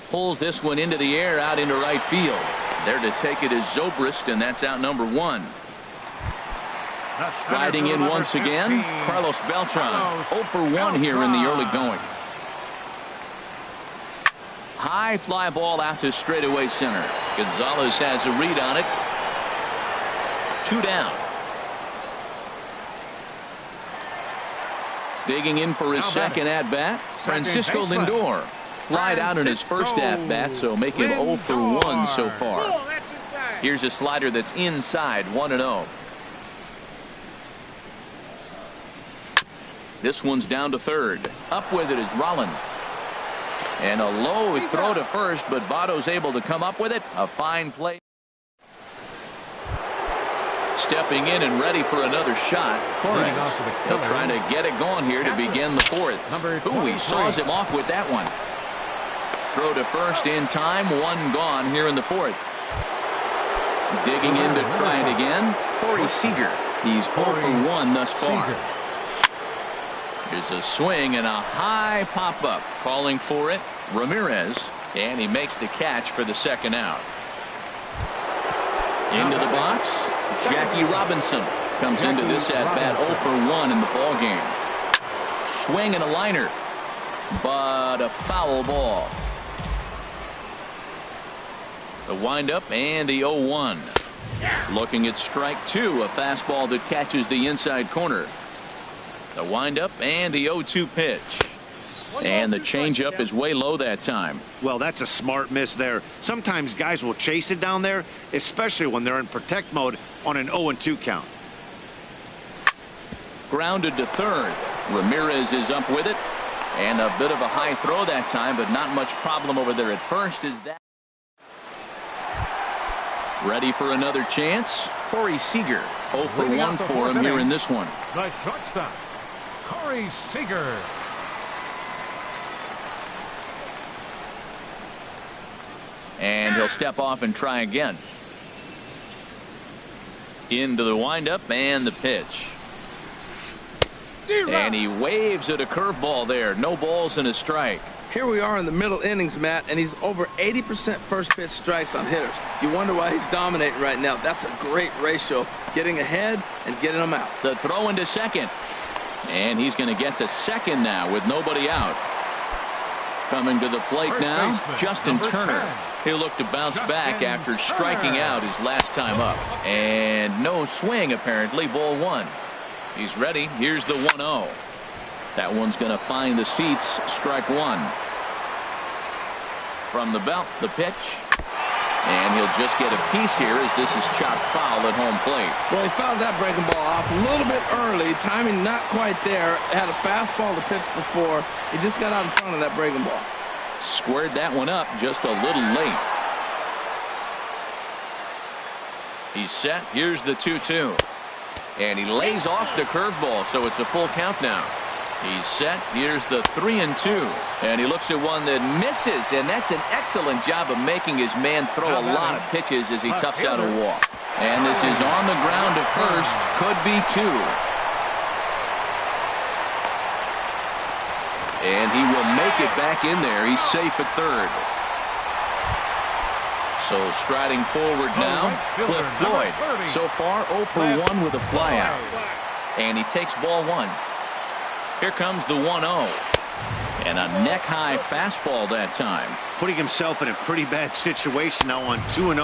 Pulls this one into the air out into right field. There to take it is Zobrist, and that's out number 1. Riding in once again, Carlos Beltran. 0 for 1 here in the early going. High fly ball out to straightaway center. Gonzalez has a read on it. 2 down. Digging in for his second at bat, Francisco Lindor. Flied out in his first at bat, so make him 0 for 1 so far. Here's a slider that's inside, 1-0. This one's down to third. Up with it is Rollins. And a low throw to first, but Votto's able to come up with it. A fine play. Stepping in and ready for another shot. Torres. He'll try to get it going here to begin the fourth. Ooh, he saws him off with that one. Throw to first in time. One gone here in the fourth. Digging in to try it again. Corey Seager. He's 0 for 1 thus far. Here's a swing and a high pop-up. Calling for it, Ramirez. And he makes the catch for the second out. Into the box, Jackie Robinson comes into this at-bat 0 for 1 in the ball game. Swing and a liner, but a foul ball. The windup and the 0-1. Looking at strike two, a fastball that catches the inside corner. The windup and the 0-2 pitch. And the changeup is way low that time. Well, that's a smart miss there. Sometimes guys will chase it down there, especially when they're in protect mode on an 0-2 count. Grounded to third. Ramirez is up with it. And a bit of a high throw that time, but not much problem over there at first. Is that ready for another chance? Corey Seager. 0 for 1 for him here in this one. The shortstop, Corey Seager. And he'll step off and try again. Into the windup and the pitch. And he waves at a curveball there. No balls and a strike. Here we are in the middle innings, Matt, and he's over 80% first pitch strikes on hitters. You wonder why he's dominating right now. That's a great ratio. Getting ahead and getting them out. The throw into second. And he's going to get to second now with nobody out. Coming to the plate now, Justin Turner. He'll look to bounce back after striking out his last time up. And no swing, apparently. Ball one. He's ready. Here's the 1-0. That one's going to find the seats. Strike one. From the belt, the pitch. And he'll just get a piece here as this is chopped foul at home plate. Well, he fouled that breaking ball off a little bit early. Timing not quite there. Had a fastball to pitch before. He just got out in front of that breaking ball. Squared that one up just a little late. He's set. Here's the 2-2. And he lays off the curveball, so it's a full count now. He's set. Here's the 3-2. And he looks at one that misses, and that's an excellent job of making his man throw a lot of pitches as he toughs out a walk. And this is on the ground to first. Could be two. And he will make it back in there. He's safe at third. So striding forward now, Cliff Floyd. So far 0 for 1 with a flyout. And he takes ball one. Here comes the 1-0. And a neck-high fastball that time. Putting himself in a pretty bad situation now on 2-0,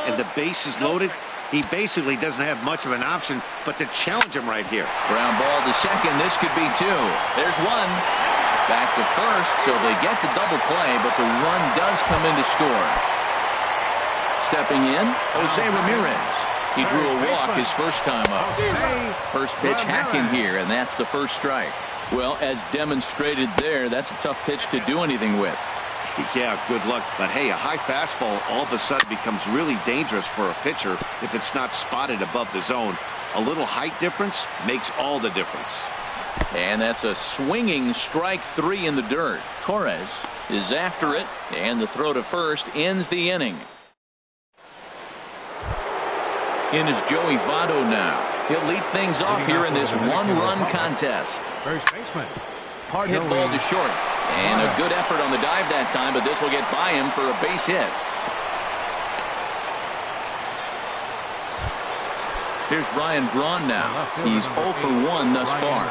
and the base is loaded. He basically doesn't have much of an option but to challenge him right here. Ground ball to second. This could be two. There's one. Back to first, so they get the double play, but the run does come in to score. Stepping in, Jose Ramirez. He drew a walk his first time up. First pitch hacking here, and that's the first strike. Well, as demonstrated there, that's a tough pitch to do anything with. Yeah, good luck. But hey, a high fastball all of a sudden becomes really dangerous for a pitcher if it's not spotted above the zone. A little height difference makes all the difference. And that's a swinging strike three in the dirt. Torres is after it, and the throw to first ends the inning. In is Joey Votto now. He'll lead things off here in this one-run contest. First baseman. Hard hit ball to short. And a good effort on the dive that time, but this will get by him for a base hit. Here's Ryan Braun now. He's 0 for 1 thus far.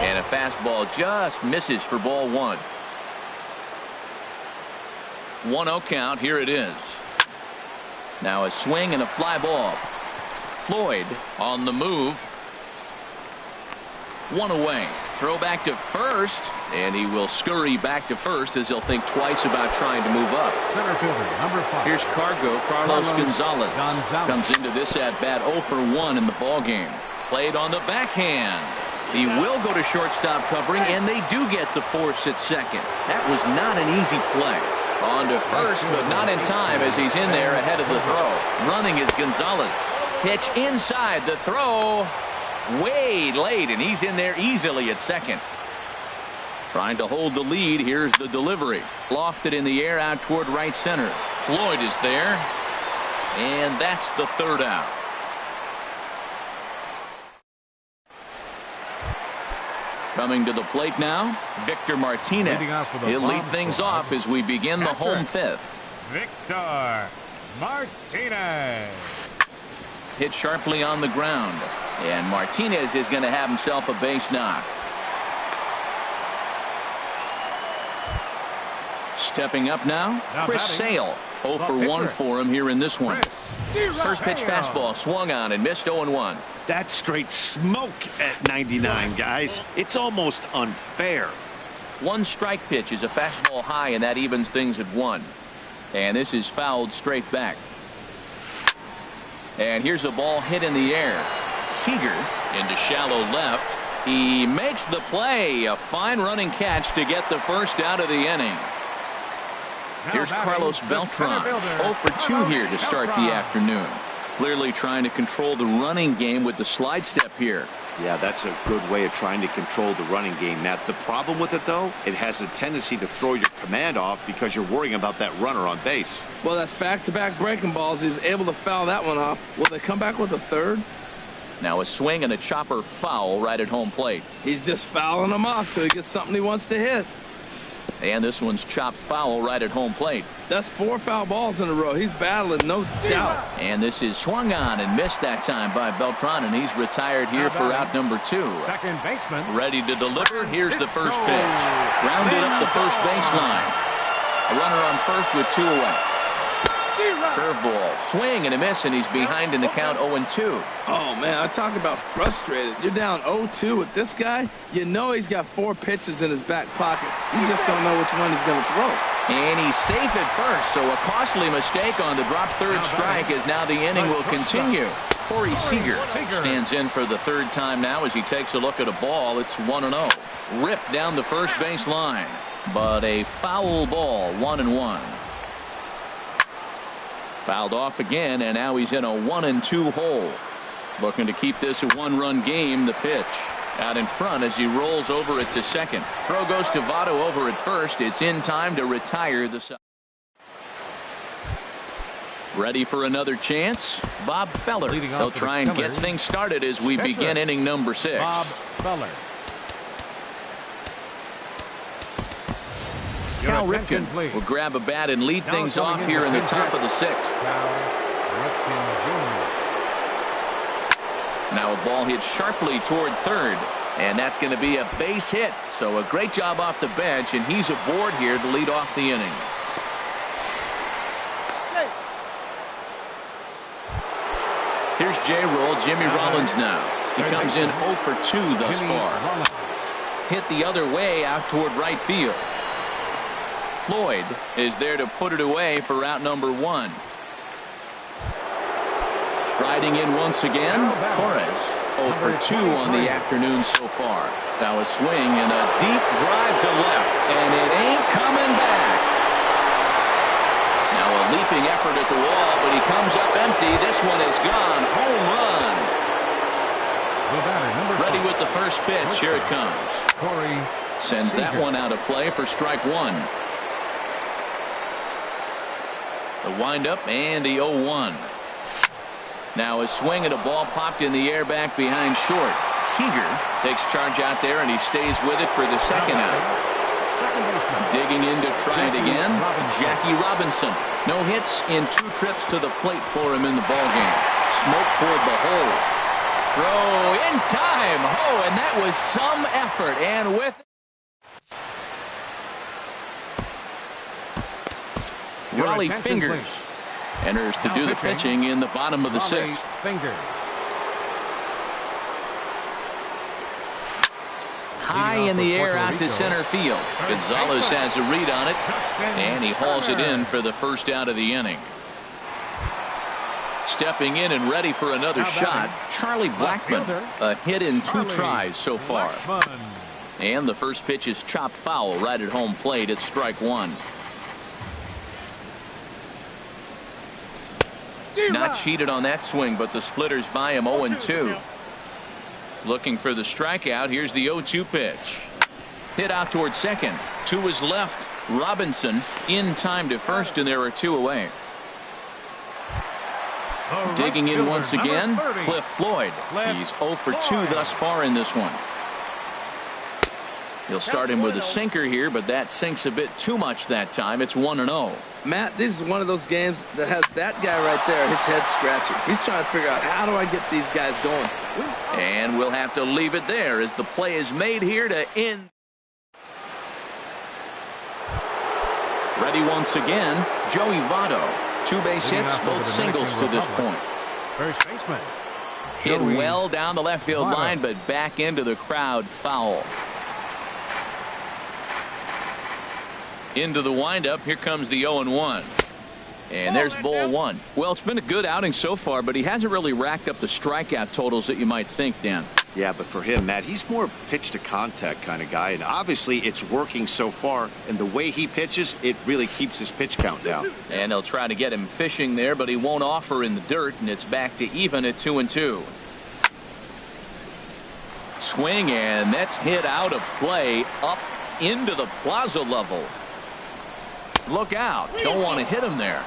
And a fastball just misses for ball one. 1-0 count. Here it is. Now a swing and a fly ball. Floyd on the move. One away. Throw back to first, and he will scurry back to first as he'll think twice about trying to move up. Center fielder, number 5. Here's Carlos Gonzalez. Comes into this at bat 0 for 1 in the ball game. Played on the backhand. He will go to shortstop covering, and they do get the force at second. That was not an easy play. On to first, but not in time as he's in there ahead of the throw. Running is Gonzalez. Pitch inside, the throw way late, and he's in there easily at second. Trying to hold the lead. Here's the delivery. Lofted in the air out toward right center. Floyd is there, and that's the third out. Coming to the plate now, Victor Martinez. He'll lead things off as we begin the home fifth. Victor Martinez. Hit sharply on the ground, and Martinez is going to have himself a base knock. Stepping up now, Chris Sale. 0 for 1 for him here in this one. First pitch fastball swung on and missed 0-1. That's straight smoke at 99, guys. It's almost unfair. One strike pitch is a fastball high, and that evens things at 1. And this is fouled straight back. And here's a ball hit in the air. Seager into shallow left. He makes the play. A fine running catch to get the first out of the inning. Here's Carlos Beltran. 0 for 2 here to start the afternoon. Clearly trying to control the running game with the slide step here. Yeah, that's a good way of trying to control the running game, Matt. The problem with it, though, it has a tendency to throw your command off because you're worrying about that runner on base. Well, that's back-to-back breaking balls. He was able to foul that one off. Will they come back with a third? Now a swing and a chopper foul right at home plate. He's just fouling them off till he gets something he wants to hit. And this one's chopped foul right at home plate. That's 4 foul balls in a row. He's battling, no doubt. And this is swung on and missed that time by Beltran, and he's retired here for out number 2. Second baseman. Ready to deliver. Here's the first pitch. Grounded up the first baseline. A runner on first with 2 away. Curveball, swing and a miss, and he's behind in the count 0-2. Oh, man, I talk about frustrated. You're down 0-2 with this guy. You know he's got 4 pitches in his back pocket. You just don't know which one he's going to throw. And he's safe at first, so a costly mistake on the drop third strike as now the inning will continue. Corey Seager stands in for the third time now as he takes a look at a ball. It's 1-0. Ripped down the first base line, but a foul ball, 1-1. Fouled off again, and now he's in a 1-2 hole. Looking to keep this a 1-run game. The pitch out in front as he rolls over it to second. Throw goes to Votto over at first. It's in time to retire the side. Ready for another chance? Bob Feller. He'll try and get things started as we begin inning number 6. Bob Feller. Cal Ripken will grab a bat and lead things off here in the top of the 6th. Now a ball hit sharply toward third, and that's going to be a base hit. So a great job off the bench, and he's aboard here to lead off the inning. Here's J-Roll, Jimmy Rollins now. He comes in 0 for 2 thus far. Hit the other way out toward right field. Floyd is there to put it away for out number 1. Striding in once again, Torres. 0 for 2 on the afternoon so far. Now a swing and a deep drive to left, and it ain't coming back. Now a leaping effort at the wall, but he comes up empty. This one is gone. Home run. Ready with the first pitch. Here it comes. Sends that one out of play for strike 1. The windup and the 0-1. Now a swing and a ball popped in the air back behind short. Seager takes charge out there, and he stays with it for the second out. Digging in to try it again, Jackie Robinson. No hits in 2 trips to the plate for him in the ballgame. Smoke toward the hole. Throw in time. Oh, and that was some effort. And with Raleigh Fingers enters to do the pitching in the bottom of the 6th. High in the air out to center field. Gonzalez has a read on it, and he hauls it in for the first out of the inning. Stepping in and ready for another shot, Charlie Blackmon. A hit in 2 tries so far. And the first pitch is chopped foul right at home plate. It's strike 1. Not cheated on that swing, but the splitters by him 0-2. Looking for the strikeout. Here's the 0-2 pitch. Hit out toward second. To his left. Robinson in time to first, and there are 2 away. Digging in once again, Cliff Floyd. He's 0 for 2 thus far in this one. He'll start him with a sinker here, but that sinks a bit too much that time. It's 1-0. Matt, this is one of those games that has that guy right there, his head scratching. He's trying to figure out, how do I get these guys going? And we'll have to leave it there as the play is made here to end. Ready once again, Joey Votto. 2 base hits, both singles to this point. First baseman. Hit well down the left field line, but back into the crowd, foul. Into the windup, here comes the 0-1. And there's ball 1. Well, it's been a good outing so far, but he hasn't really racked up the strikeout totals that you might think, Dan. Yeah, but for him, Matt, he's more of a pitch to contact kind of guy, and obviously it's working so far, and the way he pitches, it really keeps his pitch count down. And they'll try to get him fishing there, but he won't offer in the dirt, and it's back to even at 2-2. Swing, and that's hit out of play up into the plaza level. Look out. Don't want to hit him there.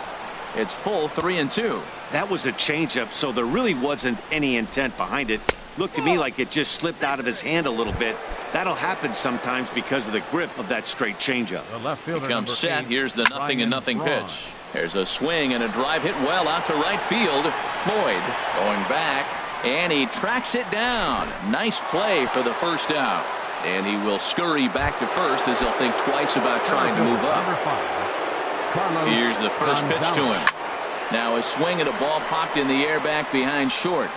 It's full 3-2. That was a changeup, so there really wasn't any intent behind it. Looked to me like it just slipped out of his hand a little bit. That'll happen sometimes because of the grip of that straight changeup. The left fielder Comes set. Here's the 0-0 pitch. There's a swing and a drive hit well out to right field. Floyd going back, and he tracks it down. Nice play for the first out. And he will scurry back to first as he'll think twice about trying to move up. Here's the first pitch to him. Now a swing and a ball popped in the air back behind short.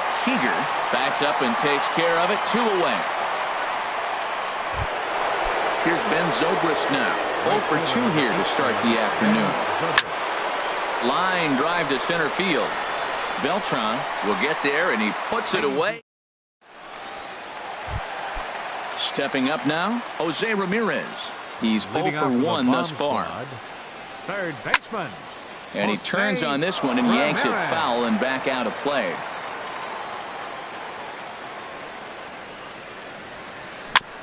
Seager backs up and takes care of it. 2 away. Here's Ben Zobrist now. 0 for 2 here to start the afternoon. Line drive to center field. Beltran will get there, and he puts it away. Stepping up now, Jose Ramirez. He's 0 for 1 thus far. Third baseman. And he turns on this one and yanks it foul and back out of play.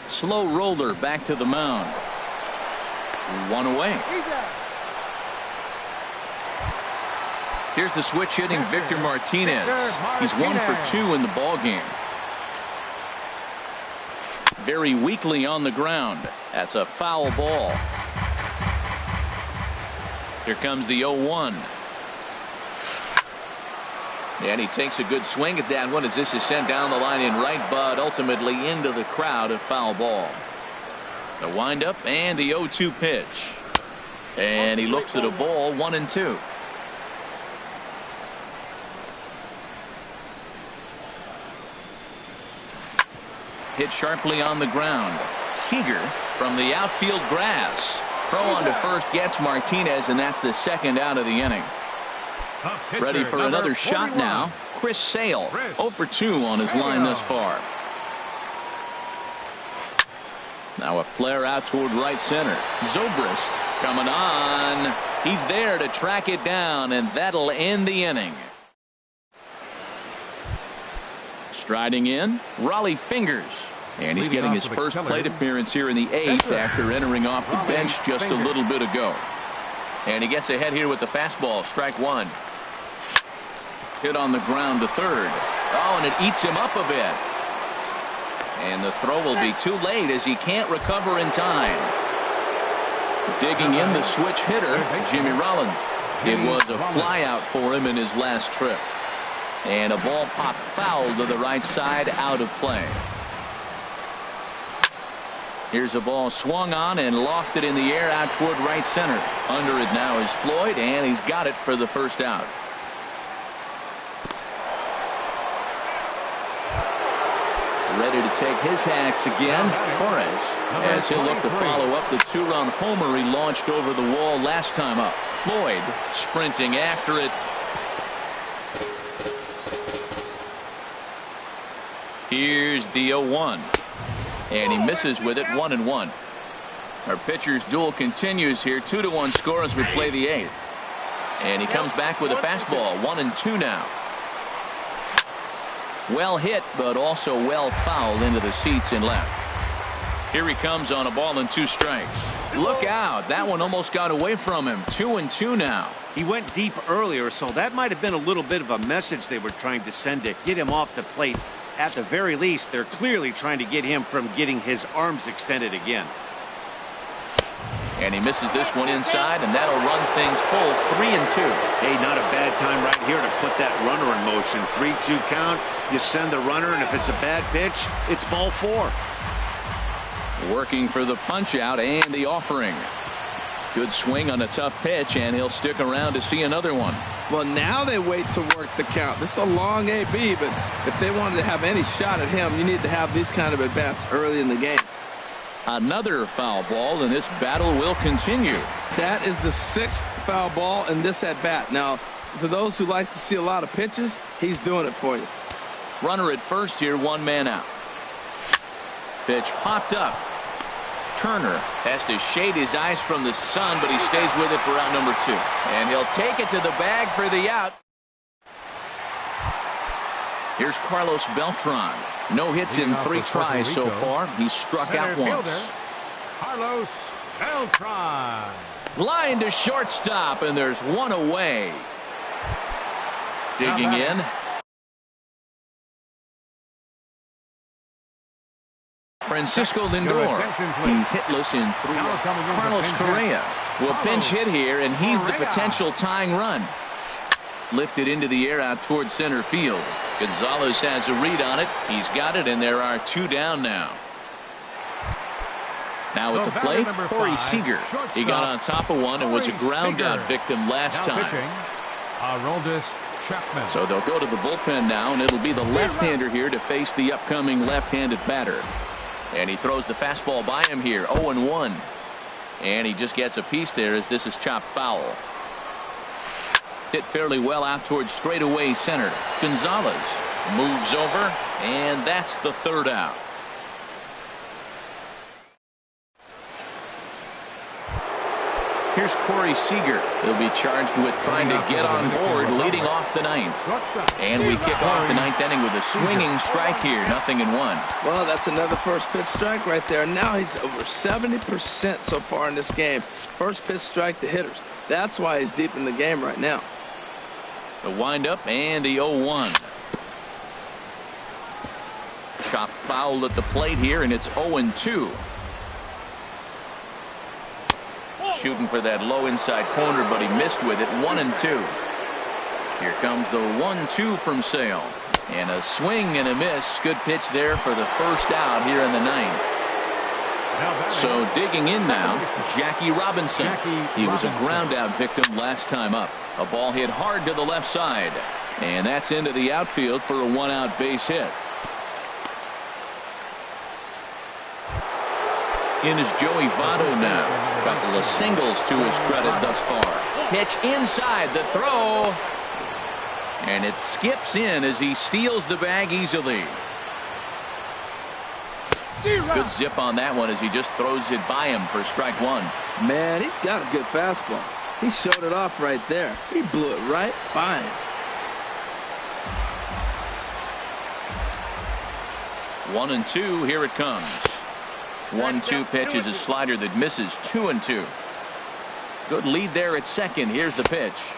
Slow roller back to the mound. 1 away. Here's the switch hitting Victor Martinez. He's 1 for 2 in the ball game. Very weakly on the ground. That's a foul ball. Here comes the 0-1. And he takes a good swing at that one as this is sent down the line in right, but ultimately into the crowd, a foul ball. The windup and the 0-2 pitch. And he looks at a ball, 1-2. Hit sharply on the ground. Seager from the outfield grass. Throw on to first gets Martinez, and that's the second out of the inning. Ready for another shot now. Chris Sale, 0 for 2 on his line thus far. Now a flare out toward right center. Zobrist coming on. He's there to track it down, and that'll end the inning. Striding in, Raleigh Fingers. And he's getting his first plate appearance here in the 8th after entering off the bench just a little bit ago. And he gets ahead here with the fastball. Strike 1. Hit on the ground to third. Oh, and it eats him up a bit. And the throw will be too late as he can't recover in time. Digging in, the switch hitter, Jimmy Rollins. It was a flyout for him in his last trip. And a ball popped foul to the right side, out of play. Here's a ball swung on and lofted in the air out toward right center. Under it now is Floyd, and he's got it for the first out. Ready to take his hacks again, Torres, as he'll look to follow up the 2-run homer he launched over the wall last time up. Floyd sprinting after it. Here's the 0-1. And he misses with it, 1-1. Our pitcher's duel continues here. 2-1 score as we play the 8th. And he comes back with a fastball. 1-2 now. Well hit, but also well fouled into the seats in left. Here he comes on a ball and 2 strikes. Look out. That one almost got away from him. 2-2 now. He went deep earlier, so that might have been a little bit of a message they were trying to send to get him off the plate. At the very least, they're clearly trying to get him from getting his arms extended again. And he misses this one inside, and that'll run things full. 3-2. Hey, not a bad time right here to put that runner in motion. 3-2 count. You send the runner, and if it's a bad pitch, it's ball 4. Working for the punch out and the offering. Good swing on a tough pitch, and he'll stick around to see another one. Well, now they wait to work the count. This is a long AB, but if they wanted to have any shot at him, you need to have these kind of at-bats early in the game. Another foul ball, and this battle will continue. That is the 6th foul ball in this at-bat. Now, for those who like to see a lot of pitches, he's doing it for you. Runner at first here, 1 man out. Pitch popped up. Turner has to shade his eyes from the sun, but he stays with it for out number 2. And he'll take it to the bag for the out. Here's Carlos Beltran. No hits in 3 tries so far. He's struck out once. Carlos Beltran. Line to shortstop, and there's 1 away. Digging in. Francisco Lindor. He's hitless in 3. Carlos Correa will pinch hit here, and he's the potential tying run. Lifted into the air out towards center field. Gonzalez has a read on it. He's got it, and there are 2 down now. Now at the plate, Corey Seager. He got on top of one and was a ground out victim last time. So they'll go to the bullpen now, and it'll be the left-hander here to face the upcoming left-handed batter. And he throws the fastball by him here, 0-1. And he just gets a piece there as this is chopped foul. Hit fairly well out towards straightaway center. Gonzalez moves over, and that's the 3rd out. Here's Corey Seager. He'll be charged with trying to get on board leading off the 9th. And we kick off the 9th inning with a swinging strike here. 0-1. Well, that's another first pitch strike right there. Now he's over 70% so far in this game. First pitch strike to hitters. That's why he's deep in the game right now. The windup and the 0-1. Chop foul at the plate here, and it's 0-2. Shooting for that low inside corner, but he missed with it. 1-2. Here comes the 1-2 from Sale. And a swing and a miss. Good pitch there for the first out here in the 9th. So digging in now, Jackie Robinson. He was a ground out victim last time up. A ball hit hard to the left side. And that's into the outfield for a 1-out base hit. In is Joey Votto now. Couple of singles to his credit thus far. Pitch inside the throw. And it skips in as he steals the bag easily. Good zip on that one as he just throws it by him for strike 1. Man, he's got a good fastball. He showed it off right there. He blew it right by him. 1-2. Here it comes. 1-2 pitch is a slider that misses. 2-2. Good lead there at second. Here's the pitch.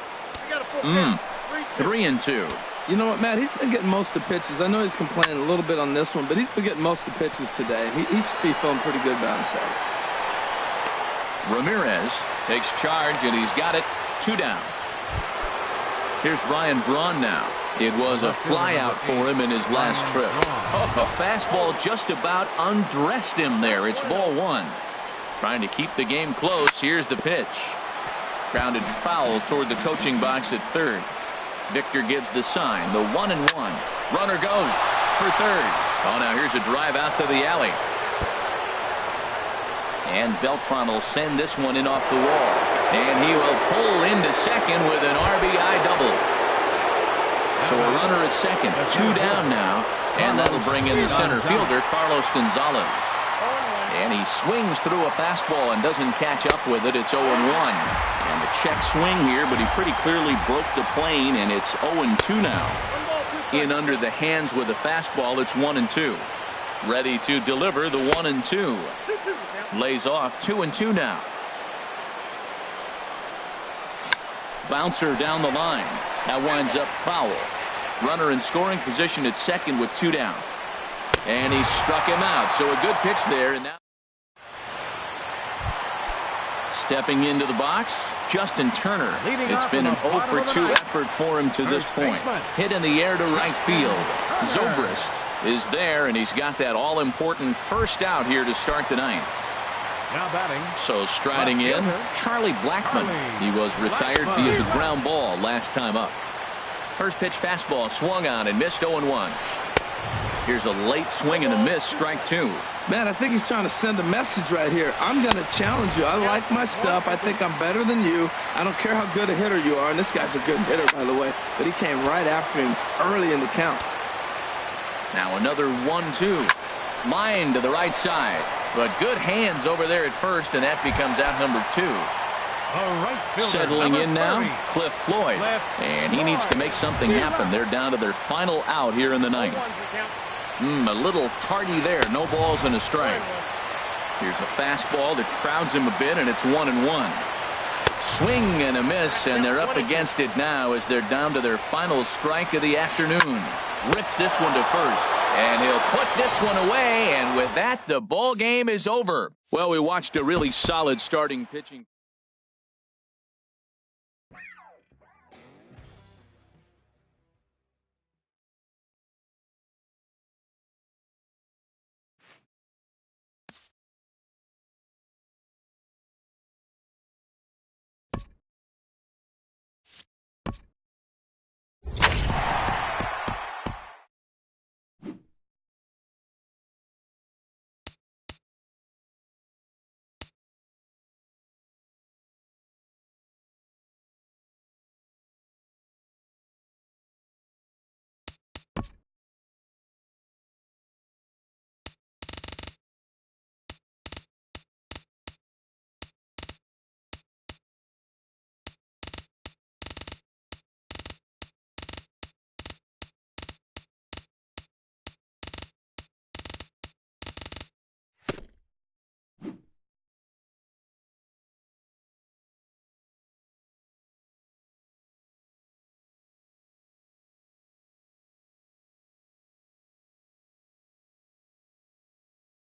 3-2. You know what, Matt? He's been getting most of the pitches. I know he's complaining a little bit on this one, but he's been getting most of the pitches today. He should be feeling pretty good about himself. Ramirez takes charge, and he's got it. 2 down. Here's Ryan Braun now. It was a flyout for him in his last trip. Oh, a fastball just about undressed him there. It's ball 1. Trying to keep the game close. Here's the pitch. Grounded foul toward the coaching box at third. Victor gives the sign. The 1-1. Runner goes for third. Oh, now here's a drive out to the alley. And Beltran will send this one in off the wall. And he will pull into second with an RBI double. So a runner at second, 2 down now, and that'll bring in the center fielder, Carlos Gonzalez. And he swings through a fastball and doesn't catch up with it. It's 0-1. And the check swing here, but he pretty clearly broke the plane, and it's 0-2 now. In under the hands with a fastball, it's 1-2. Ready to deliver the 1-2. Lays off 2-2 now. Bouncer down the line. That winds up foul. Runner in scoring position at second with 2 down. And he struck him out. So a good pitch there. And now stepping into the box, Justin Turner. It's been an 0 for 2 effort for him to this point. Hit in the air to right field. Zobrist is there, and he's got that all-important first out here to start the ninth. Now batting. So striding in, Charlie Blackmon. He was retired via the ground ball last time up. First pitch fastball swung on and missed 0-1. Here's a late swing and a miss, strike 2. Man, I think he's trying to send a message right here. I'm going to challenge you. I like my stuff. I think I'm better than you. I don't care how good a hitter you are. And this guy's a good hitter, by the way. But he came right after him early in the count. Now another 1-2. Line to the right side. But good hands over there at first, and that becomes out number 2. Settling in now, Cliff Floyd. And he needs to make something happen. They're down to their final out here in the ninth. A little tardy there. No balls and a strike. Here's a fastball that crowds him a bit, and it's 1-1. Swing and a miss, and they're up against it now as they're down to their final strike of the afternoon. Rips this one to first, and he'll put this one away, and with that, the ball game is over. Well, we watched a really solid starting pitching.